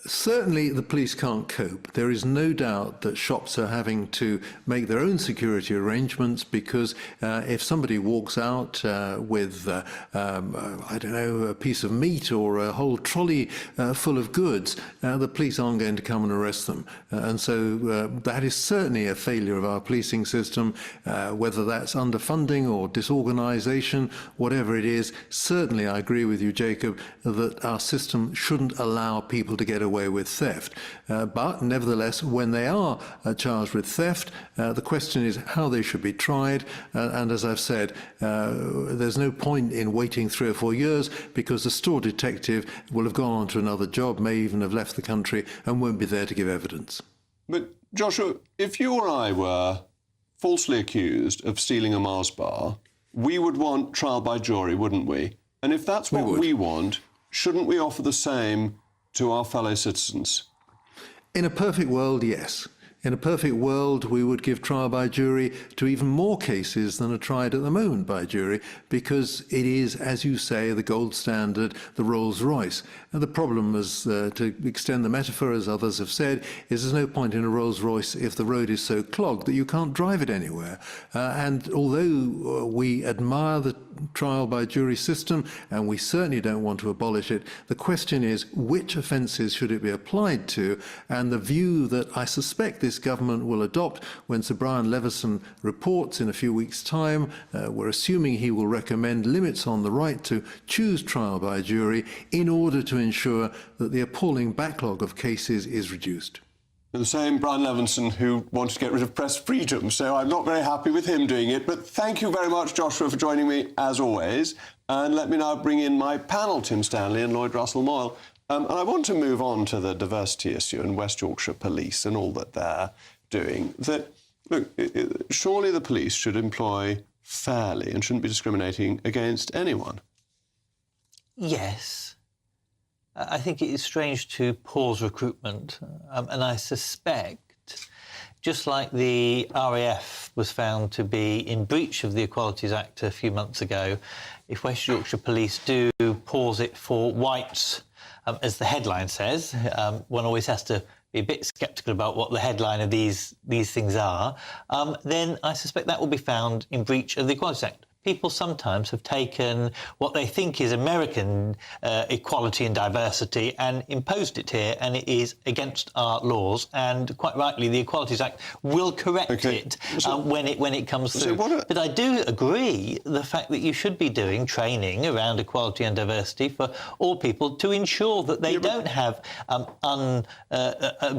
Certainly the police can't cope. There is no doubt that shops are having to make their own security arrangements because if somebody walks out with, I don't know, a piece of meat or a whole trolley full of goods, the police aren't going to come and arrest them. And so that is certainly a failure of our policing system, whether that's underfunding or disorganisation, whatever it is. Certainly I agree with you, Jacob, that our system shouldn't allow people to get away with theft. But nevertheless, when they are charged with theft, the question is how they should be tried. And as I've said, there's no point in waiting 3 or 4 years because the store detective will have gone on to another job, may even have left the country and won't be there to give evidence. But Joshua, if you or I were falsely accused of stealing a Mars bar, we would want trial by jury, wouldn't we? And if that's what we want, shouldn't we offer the same to our fellow citizens? In a perfect world, yes. In a perfect world, we would give trial by jury to even more cases than are tried at the moment by jury, because it is, as you say, the gold standard, the Rolls-Royce. And the problem is, to extend the metaphor, as others have said, is there's no point in a Rolls-Royce if the road is so clogged that you can't drive it anywhere. And although we admire the trial by jury system, and we certainly don't want to abolish it, the question is which offences should it be applied to? And the view that I suspect this government will adopt when Sir Brian Leveson reports in a few weeks' time, we're assuming he will recommend limits on the right to choose trial by jury in order to ensure that the appalling backlog of cases is reduced. The same Brian Leveson who wanted to get rid of press freedom, so I'm not very happy with him doing it. But thank you very much, Joshua, for joining me, as always. And let me now bring in my panel, Tim Stanley and Lloyd Russell-Moyle. And I want to move on to the diversity issue and West Yorkshire Police and all that they're doing. That, look, surely the police should employ fairly and shouldn't be discriminating against anyone. Yes. I think it is strange to pause recruitment, and I suspect, just like the RAF was found to be in breach of the Equalities Act a few months ago, if West Yorkshire Police do pause it for whites, as the headline says, one always has to be a bit sceptical about what the headline of these things are, then I suspect that will be found in breach of the Equalities Act. people sometimes have taken what they think is American equality and diversity and imposed it here, and it is against our laws. And quite rightly, the Equalities Act will correct it when it comes through. But I do agree the fact that you should be doing training around equality and diversity for all people to ensure that they don't have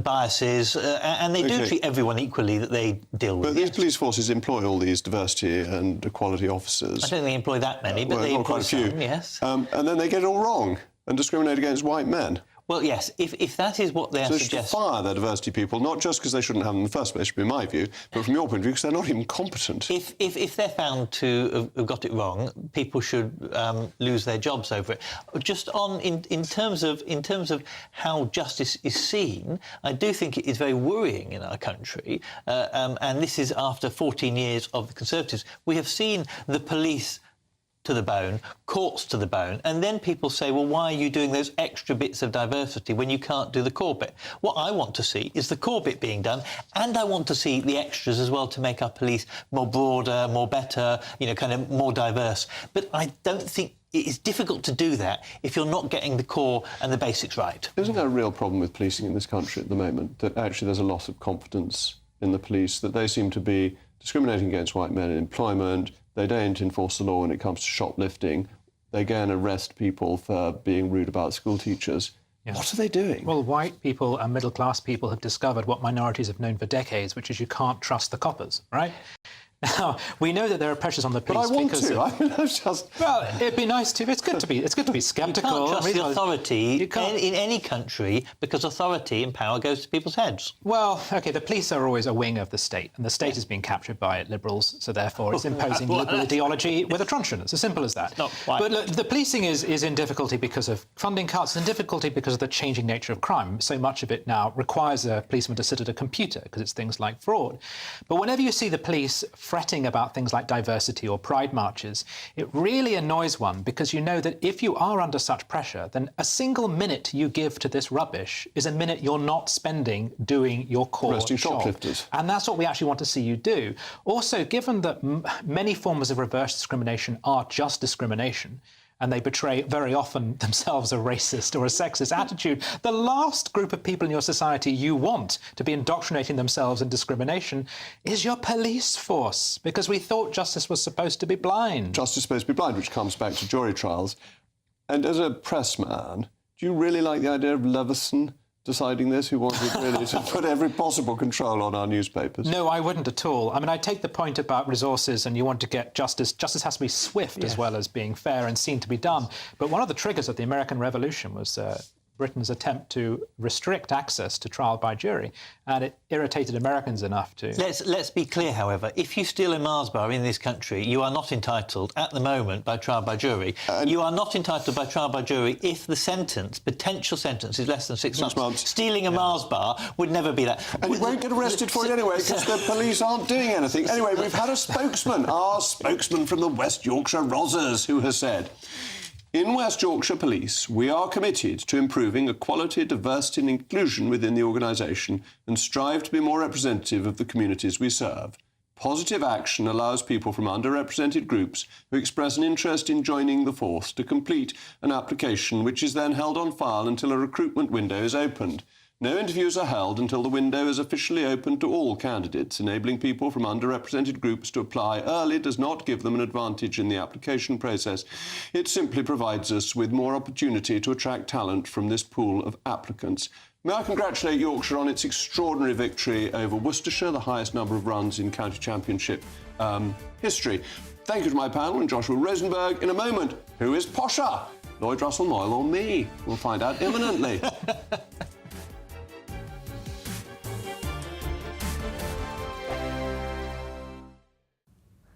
biases, and they do treat everyone equally that they deal with. But these police forces employ all these diversity and equality officers. I don't think they employ that many, but they employ quite a few. some, yes. And then they get it all wrong and discriminate against white men. Well, yes, if that is what they are So they suggesting... should fire their diversity people, not just because they shouldn't have them in the first place, in my view, but from your point of view, because they're not even competent. If they're found to have got it wrong, people should lose their jobs over it. Just in terms of how justice is seen, I do think it is very worrying in our country, and this is after 14 years of the Conservatives. We have seen the police to the bone, courts to the bone, and then people say, well, why are you doing those extra bits of diversity when you can't do the core bit? What I want to see is the core bit being done, and I want to see the extras as well to make our police more broader, more better, kind of more diverse. But I don't think it is difficult to do that if you're not getting the core and the basics right. Isn't there a real problem with policing in this country at the moment, that actually there's a loss of confidence in the police, that they seem to be discriminating against white men in employment, they don't enforce the law when it comes to shoplifting, they go and arrest people for being rude about school teachers. Yeah. What are they doing? Well, white people and middle-class people have discovered what minorities have known for decades, which is you can't trust the coppers, right? Now, we know that there are pressures on the police. But I want to. I mean, it's just... Well, it'd be nice to. It's good to be sceptical. You can't trust the authority in any country, because authority and power goes to people's heads. Well, OK, the police are always a wing of the state, and the state is being captured by Liberals, so therefore it's imposing liberal ideology with a truncheon. It's as simple as that. Not quite. But look, the policing is in difficulty because of funding cuts, and difficulty because of the changing nature of crime. So much of it now requires a policeman to sit at a computer, because it's things like fraud. But whenever you see the police fretting about things like diversity or pride marches, it really annoys one, because you know that if you are under such pressure, then a single minute you give to this rubbish is a minute you're not spending doing your core Arresting job. shoplifters. And that's what we actually want to see you do. Also, given that many forms of reverse discrimination are just discrimination, and they betray very often themselves a racist or a sexist attitude, the last group of people in your society you want to be indoctrinating themselves in discrimination is your police force, because we thought justice was supposed to be blind. Justice is supposed to be blind, which comes back to jury trials. And as a pressman, do you really like the idea of Leveson deciding this, who wanted really to put every possible control on our newspapers? No, I wouldn't at all. I mean, I take the point about resources, and you want to get justice. Justice has to be swift as well as being fair and seen to be done. But one of the triggers of the American Revolution was Britain's attempt to restrict access to trial by jury, and it irritated Americans enough to... Let's be clear, however. If you steal a Mars bar in this country, you are not entitled, at the moment, by trial by jury. You are not entitled by trial by jury if the potential sentence, is less than 6 months. Stealing a Mars bar would never be that. And you won't get arrested for it anyway, because the police aren't doing anything. Anyway, we've had a spokesman, our spokesman from the West Yorkshire Rozzers, who has said, in West Yorkshire Police, we are committed to improving equality, diversity and inclusion within the organisation and strive to be more representative of the communities we serve. Positive action allows people from underrepresented groups who express an interest in joining the force to complete an application, which is then held on file until a recruitment window is opened. No interviews are held until the window is officially open to all candidates. Enabling people from underrepresented groups to apply early does not give them an advantage in the application process. It simply provides us with more opportunity to attract talent from this pool of applicants. May I congratulate Yorkshire on its extraordinary victory over Worcestershire, the highest number of runs in county championship history. Thank you to my panel and Joshua Rosenberg. In a moment, who is posher? Lloyd Russell Moyle or me? We'll find out imminently.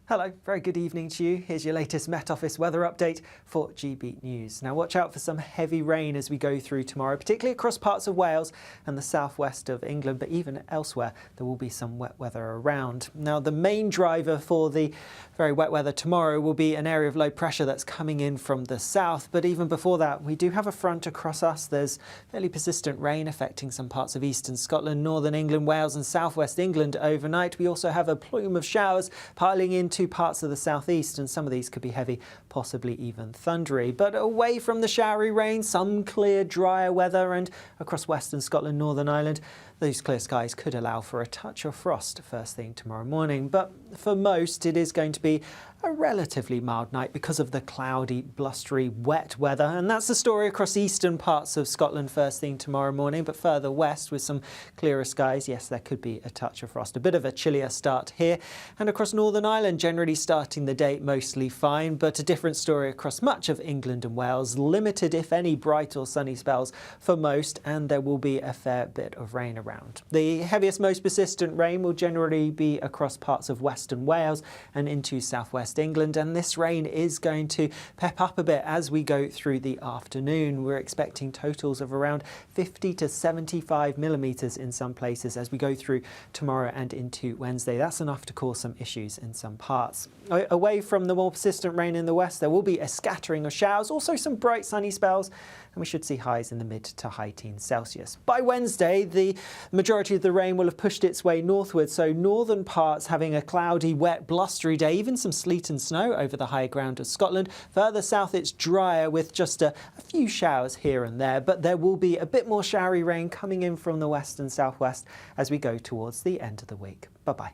Hello, very good evening to you. Here's your latest Met Office weather update for GB News. Now watch out for some heavy rain as we go through tomorrow, particularly across parts of Wales and the southwest of England, but even elsewhere there will be some wet weather around. Now the main driver for the very wet weather tomorrow will be an area of low pressure that's coming in from the south, but even before that we do have a front across us. There's fairly persistent rain affecting some parts of eastern Scotland, northern England, Wales and southwest England overnight. We also have a plume of showers piling into to parts of the southeast, and some of these could be heavy, possibly even thundery. But away from the showery rain, some clear, drier weather, and across western Scotland, Northern Ireland, those clear skies could allow for a touch of frost first thing tomorrow morning. But for most, it is going to be a relatively mild night because of the cloudy, blustery, wet weather. And that's the story across eastern parts of Scotland first thing tomorrow morning. But further west, with some clearer skies, yes, there could be a touch of frost. A bit of a chillier start here. And across Northern Ireland, generally starting the day mostly fine. But a different story across much of England and Wales. Limited, if any, bright or sunny spells for most. And there will be a fair bit of rain around. The heaviest, most persistent rain will generally be across parts of western Wales and into southwest England, and this rain is going to pep up a bit as we go through the afternoon. We're expecting totals of around 50 to 75 millimetres in some places as we go through tomorrow and into Wednesday. That's enough to cause some issues in some parts. Away from the more persistent rain in the west, there will be a scattering of showers, also some bright sunny spells, and we should see highs in the mid to high teens Celsius. By Wednesday, the majority of the rain will have pushed its way northward, so northern parts having a cloudy, wet, blustery day, even some sleet and snow over the high ground of Scotland. Further south, it's drier with just a few showers here and there, but there will be a bit more showery rain coming in from the west and southwest as we go towards the end of the week. Bye-bye.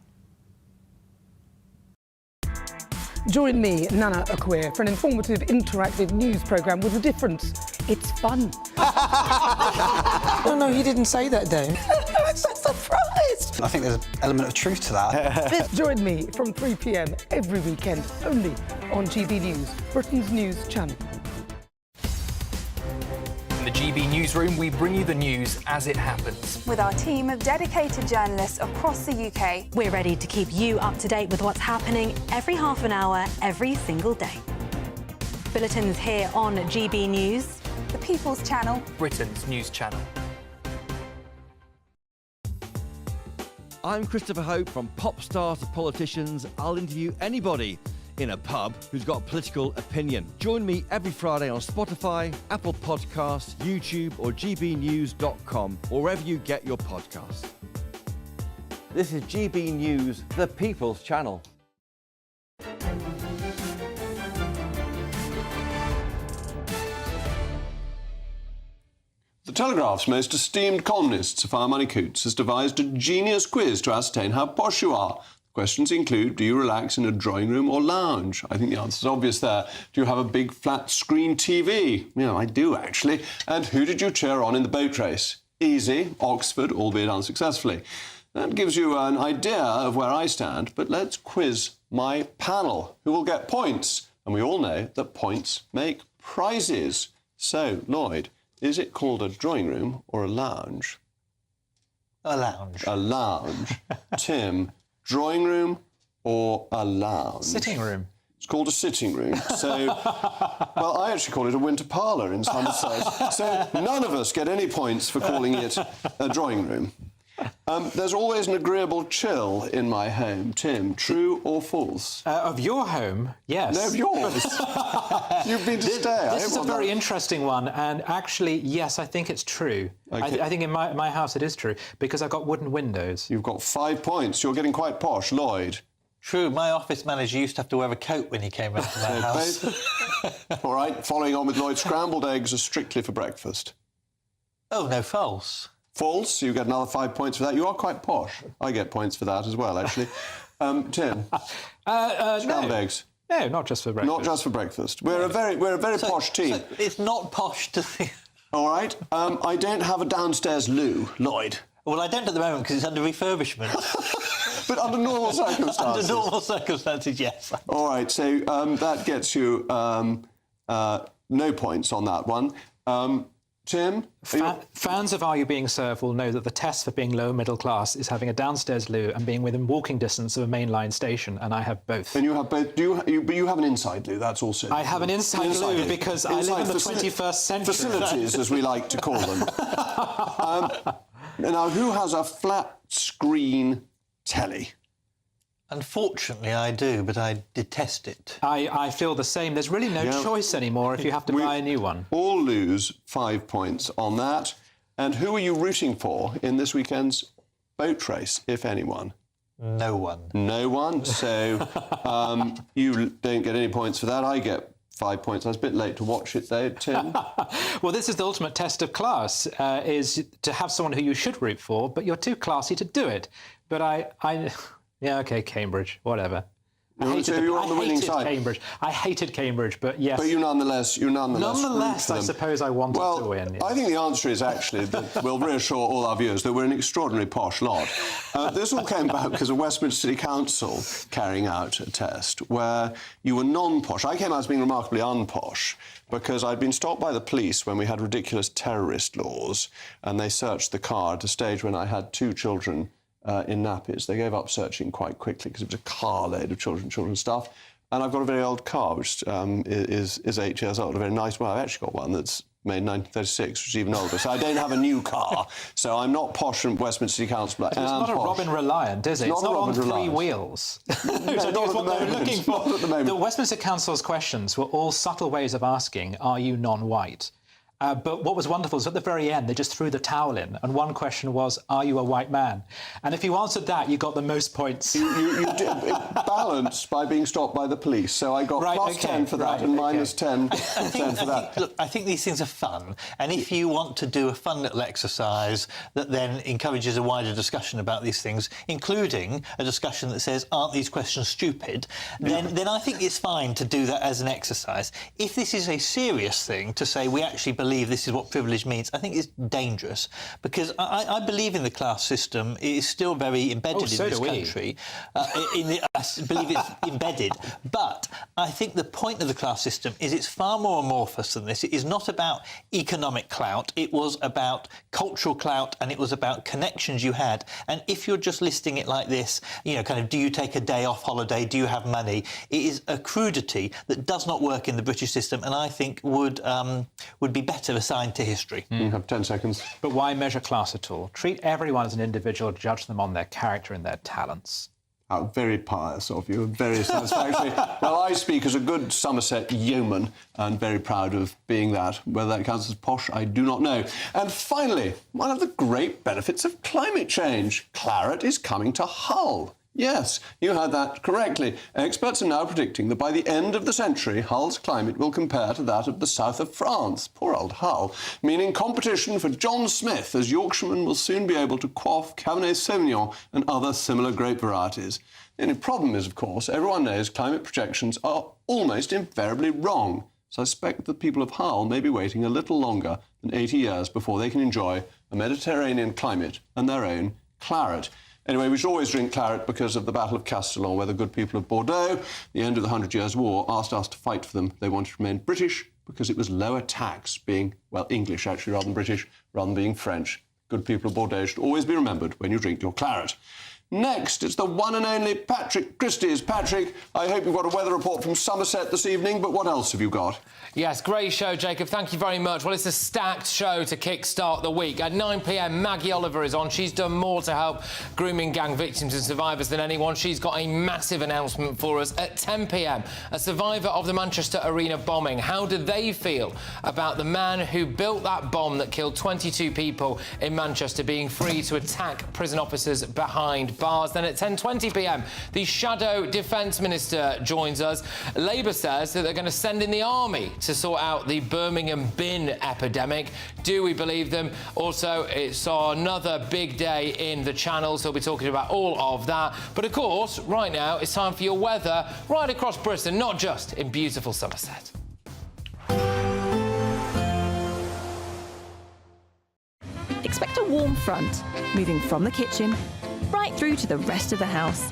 Join me, Nana Akwe, for an informative, interactive news programme with a difference. It's fun. No, he didn't say that, though. I'm so surprised. I think there's an element of truth to that. Join me from 3 p.m. every weekend, only on GB News, Britain's news channel. In the GB Newsroom, we bring you the news as it happens. With our team of dedicated journalists across the UK. We're ready to keep you up to date with what's happening every half an hour, every single day. Bulletins here on GB News, the People's Channel, Britain's news channel. I'm Christopher Hope. From pop stars to politicians, I'll interview anybody in a pub who's got a political opinion. Join me every Friday on Spotify, Apple Podcasts, YouTube or gbnews.com, or wherever you get your podcasts. This is GB News, the People's Channel. The Telegraph's most esteemed columnist, Sophia Money-Coutts, has devised a genius quiz to ascertain how posh you are. Questions include, do you relax in a drawing room or lounge? I think the answer's obvious there. Do you have a big flat-screen TV? Yeah, I do, actually. And who did you cheer on in the boat race? Easy, Oxford, albeit unsuccessfully. That gives you an idea of where I stand, but let's quiz my panel, who will get points. And we all know that points make prizes. So, Lloyd, is it called a drawing room or a lounge? A lounge. A lounge. Tim, drawing room or a lounge? Sitting room. It's called a sitting room. So, well, I actually call it a winter parlour in Somerset. So none of us get any points for calling it a drawing room. There's always an agreeable chill in my home. Tim, true or false? Of your home, yes. No, of yours. You've been to stay. This is a very interesting one, and actually, yes, I think it's true. Okay. I think in my house it is true, because I've got wooden windows. You've got 5 points. You're getting quite posh. Lloyd? True. My office manager used to have to wear a coat when he came round to my house. All right, following on with Lloyd, scrambled eggs are strictly for breakfast. Oh, no, false. False. You get another 5 points for that. You are quite posh. I get points for that as well, actually. Tim? Scrambled eggs. No, not just for breakfast. Not just for breakfast. We're a very posh team. So it's not posh to think. All right. I don't have a downstairs loo, Lloyd. Well, I don't at the moment because it's under refurbishment. But under normal circumstances. Under normal circumstances, yes. All right. So that gets you no points on that one. Tim? Fans of Are You Being Served will know that the test for being lower middle class is having a downstairs loo and being within walking distance of a mainline station, and I have both. And you have both. But you have an inside loo, that's also... I have an inside loo because I live in the 21st century. Facilities, as we like to call them. Now, who has a flat-screen telly? Unfortunately, I do, but I detest it. I feel the same. There's really no choice anymore if you have to buy a new one. All lose 5 points on that. And who are you rooting for in this weekend's boat race, if anyone? No one. No one. So you don't get any points for that. I get 5 points. I was a bit late to watch it, though, Tim. Well, this is the ultimate test of class, is to have someone who you should root for, but you're too classy to do it. But yeah, OK, Cambridge, whatever. So you're on the winning side. Cambridge. I hated Cambridge, but yes. But you nonetheless Nonetheless, I suppose I wanted to win. Yes. I think the answer is actually that we'll reassure all our viewers that we're an extraordinarily posh lot. This all came about because of Westminster City Council carrying out a test where you were non-posh. I came out as being remarkably unposh because I'd been stopped by the police when we had ridiculous terrorist laws, and they searched the car at a stage when I had 2 children in nappies. They gave up searching quite quickly because it was a car load of children's stuff. And I've got a very old car, which is 8 years old, a very nice one. I've actually got one that's made in 1936, which is even older. So I don't have a new car. So I'm not posh from Westminster City Council. It's not a Robin Reliant, is it? It's not on 3 wheels. No, not at the moment. Not at the moment. The Westminster Council's questions were all subtle ways of asking, are you non-white? But what was wonderful is at the very end, they just threw the towel in. And one question was, are you a white man? And if you answered that, you got the most points. You did balanced by being stopped by the police. So I got plus 10 for that and minus 10 for that. Look, I think these things are fun. And if you want to do a fun little exercise that then encourages a wider discussion about these things, including a discussion that says, aren't these questions stupid, then I think it's fine to do that as an exercise. If this is a serious thing, to say we actually believe this is what privilege means, I think it's dangerous, because I believe in the class system. It is still very embedded in this country. I believe it's embedded. But I think the point of the class system is it's far more amorphous than this. It is not about economic clout. It was about cultural clout, and it was about connections you had. And if you're just listing it like this, you know, kind of, do you take a day off holiday? Do you have money? It is a crudity that does not work in the British system, and I think would be better assigned to history. You have 10 seconds. But why measure class at all? Treat everyone as an individual, judge them on their character and their talents. Oh, very pious of you, very satisfactory. Well, I speak as a good Somerset yeoman and very proud of being that. Whether that counts as posh, I do not know. And finally, one of the great benefits of climate change. Claret is coming to Hull. Yes, you heard that correctly. Experts are now predicting that by the end of the century, Hull's climate will compare to that of the south of France. Poor old Hull. Meaning competition for John Smith, as Yorkshiremen will soon be able to quaff Cabernet Sauvignon and other similar grape varieties. The only problem is, of course, everyone knows climate projections are almost invariably wrong. So I suspect that people of Hull may be waiting a little longer than 80 years before they can enjoy a Mediterranean climate and their own claret. Anyway, we should always drink claret because of the Battle of Castellon, where the good people of Bordeaux, the end of the 100 Years' War, asked us to fight for them. They wanted to remain British because it was lower tax, being, well, English, actually, rather than British, rather than being French. Good people of Bordeaux should always be remembered when you drink your claret. Next, it's the one and only Patrick Christie's. Patrick, I hope you've got a weather report from Somerset this evening, but what else have you got? Yes, great show, Jacob. Thank you very much. Well, it's a stacked show to kick-start the week. At 9 p.m, Maggie Oliver is on. She's done more to help grooming gang victims and survivors than anyone. She's got a massive announcement for us. At 10 p.m, a survivor of the Manchester Arena bombing. How do they feel about the man who built that bomb that killed 22 people in Manchester being free to attack prison officers behind bars? Then at 10:20 p.m, the Shadow Defence Minister joins us. Labour says that they're going to send in the army to sort out the Birmingham bin epidemic. Do we believe them? Also, it's another big day in the Channel, so we'll be talking about all of that. But of course, right now, it's time for your weather right across Britain, not just in beautiful Somerset. Expect a warm front, moving from the kitchen right through to the rest of the house.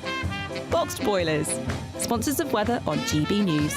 Boxed Boilers, sponsors of weather on GB News.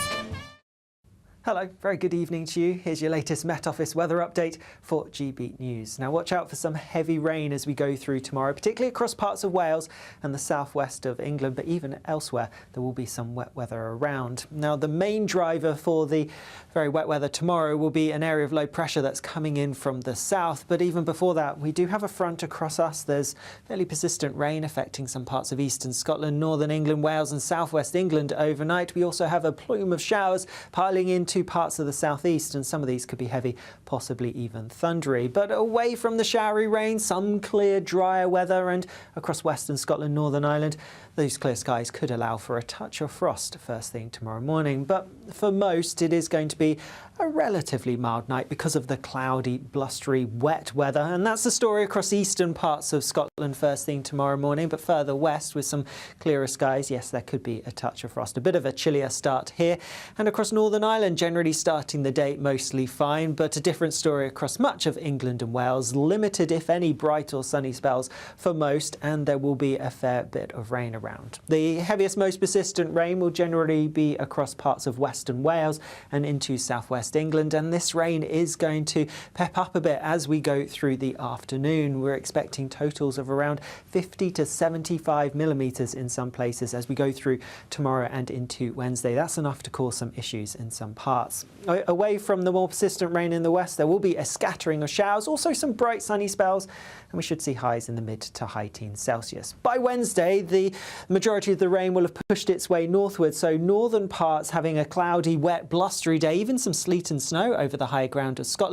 Hello, very good evening to you. Here's your latest Met Office weather update for GB News. Now watch out for some heavy rain as we go through tomorrow, particularly across parts of Wales and the southwest of England, but even elsewhere there will be some wet weather around. Now the main driver for the very wet weather tomorrow will be an area of low pressure that's coming in from the south, but even before that we do have a front across us. There's fairly persistent rain affecting some parts of eastern Scotland, northern England, Wales and southwest England overnight. We also have a plume of showers piling into to parts of the southeast, and some of these could be heavy, possibly even thundery. But away from the showery rain, some clear, drier weather, and across western Scotland, Northern Ireland, those clear skies could allow for a touch of frost first thing tomorrow morning. But for most, it is going to be a relatively mild night because of the cloudy, blustery, wet weather. And that's the story across eastern parts of Scotland first thing tomorrow morning. But further west, with some clearer skies, yes, there could be a touch of frost. A bit of a chillier start here. And across Northern Ireland, generally starting the day mostly fine. But a different story across much of England and Wales. Limited, if any, bright or sunny spells for most. And there will be a fair bit of rain around. The heaviest, most persistent rain will generally be across parts of western Wales and into southwest England, and this rain is going to pep up a bit as we go through the afternoon. We're expecting totals of around 50 to 75 millimetres in some places as we go through tomorrow and into Wednesday. That's enough to cause some issues in some parts. Away from the more persistent rain in the west, there will be a scattering of showers, also some bright sunny spells, and we should see highs in the mid to high teens Celsius. By Wednesday, the majority of the rain will have pushed its way northward, so northern parts having a cloudy, wet, blustery day, even some sleet and snow over the high ground of Scotland.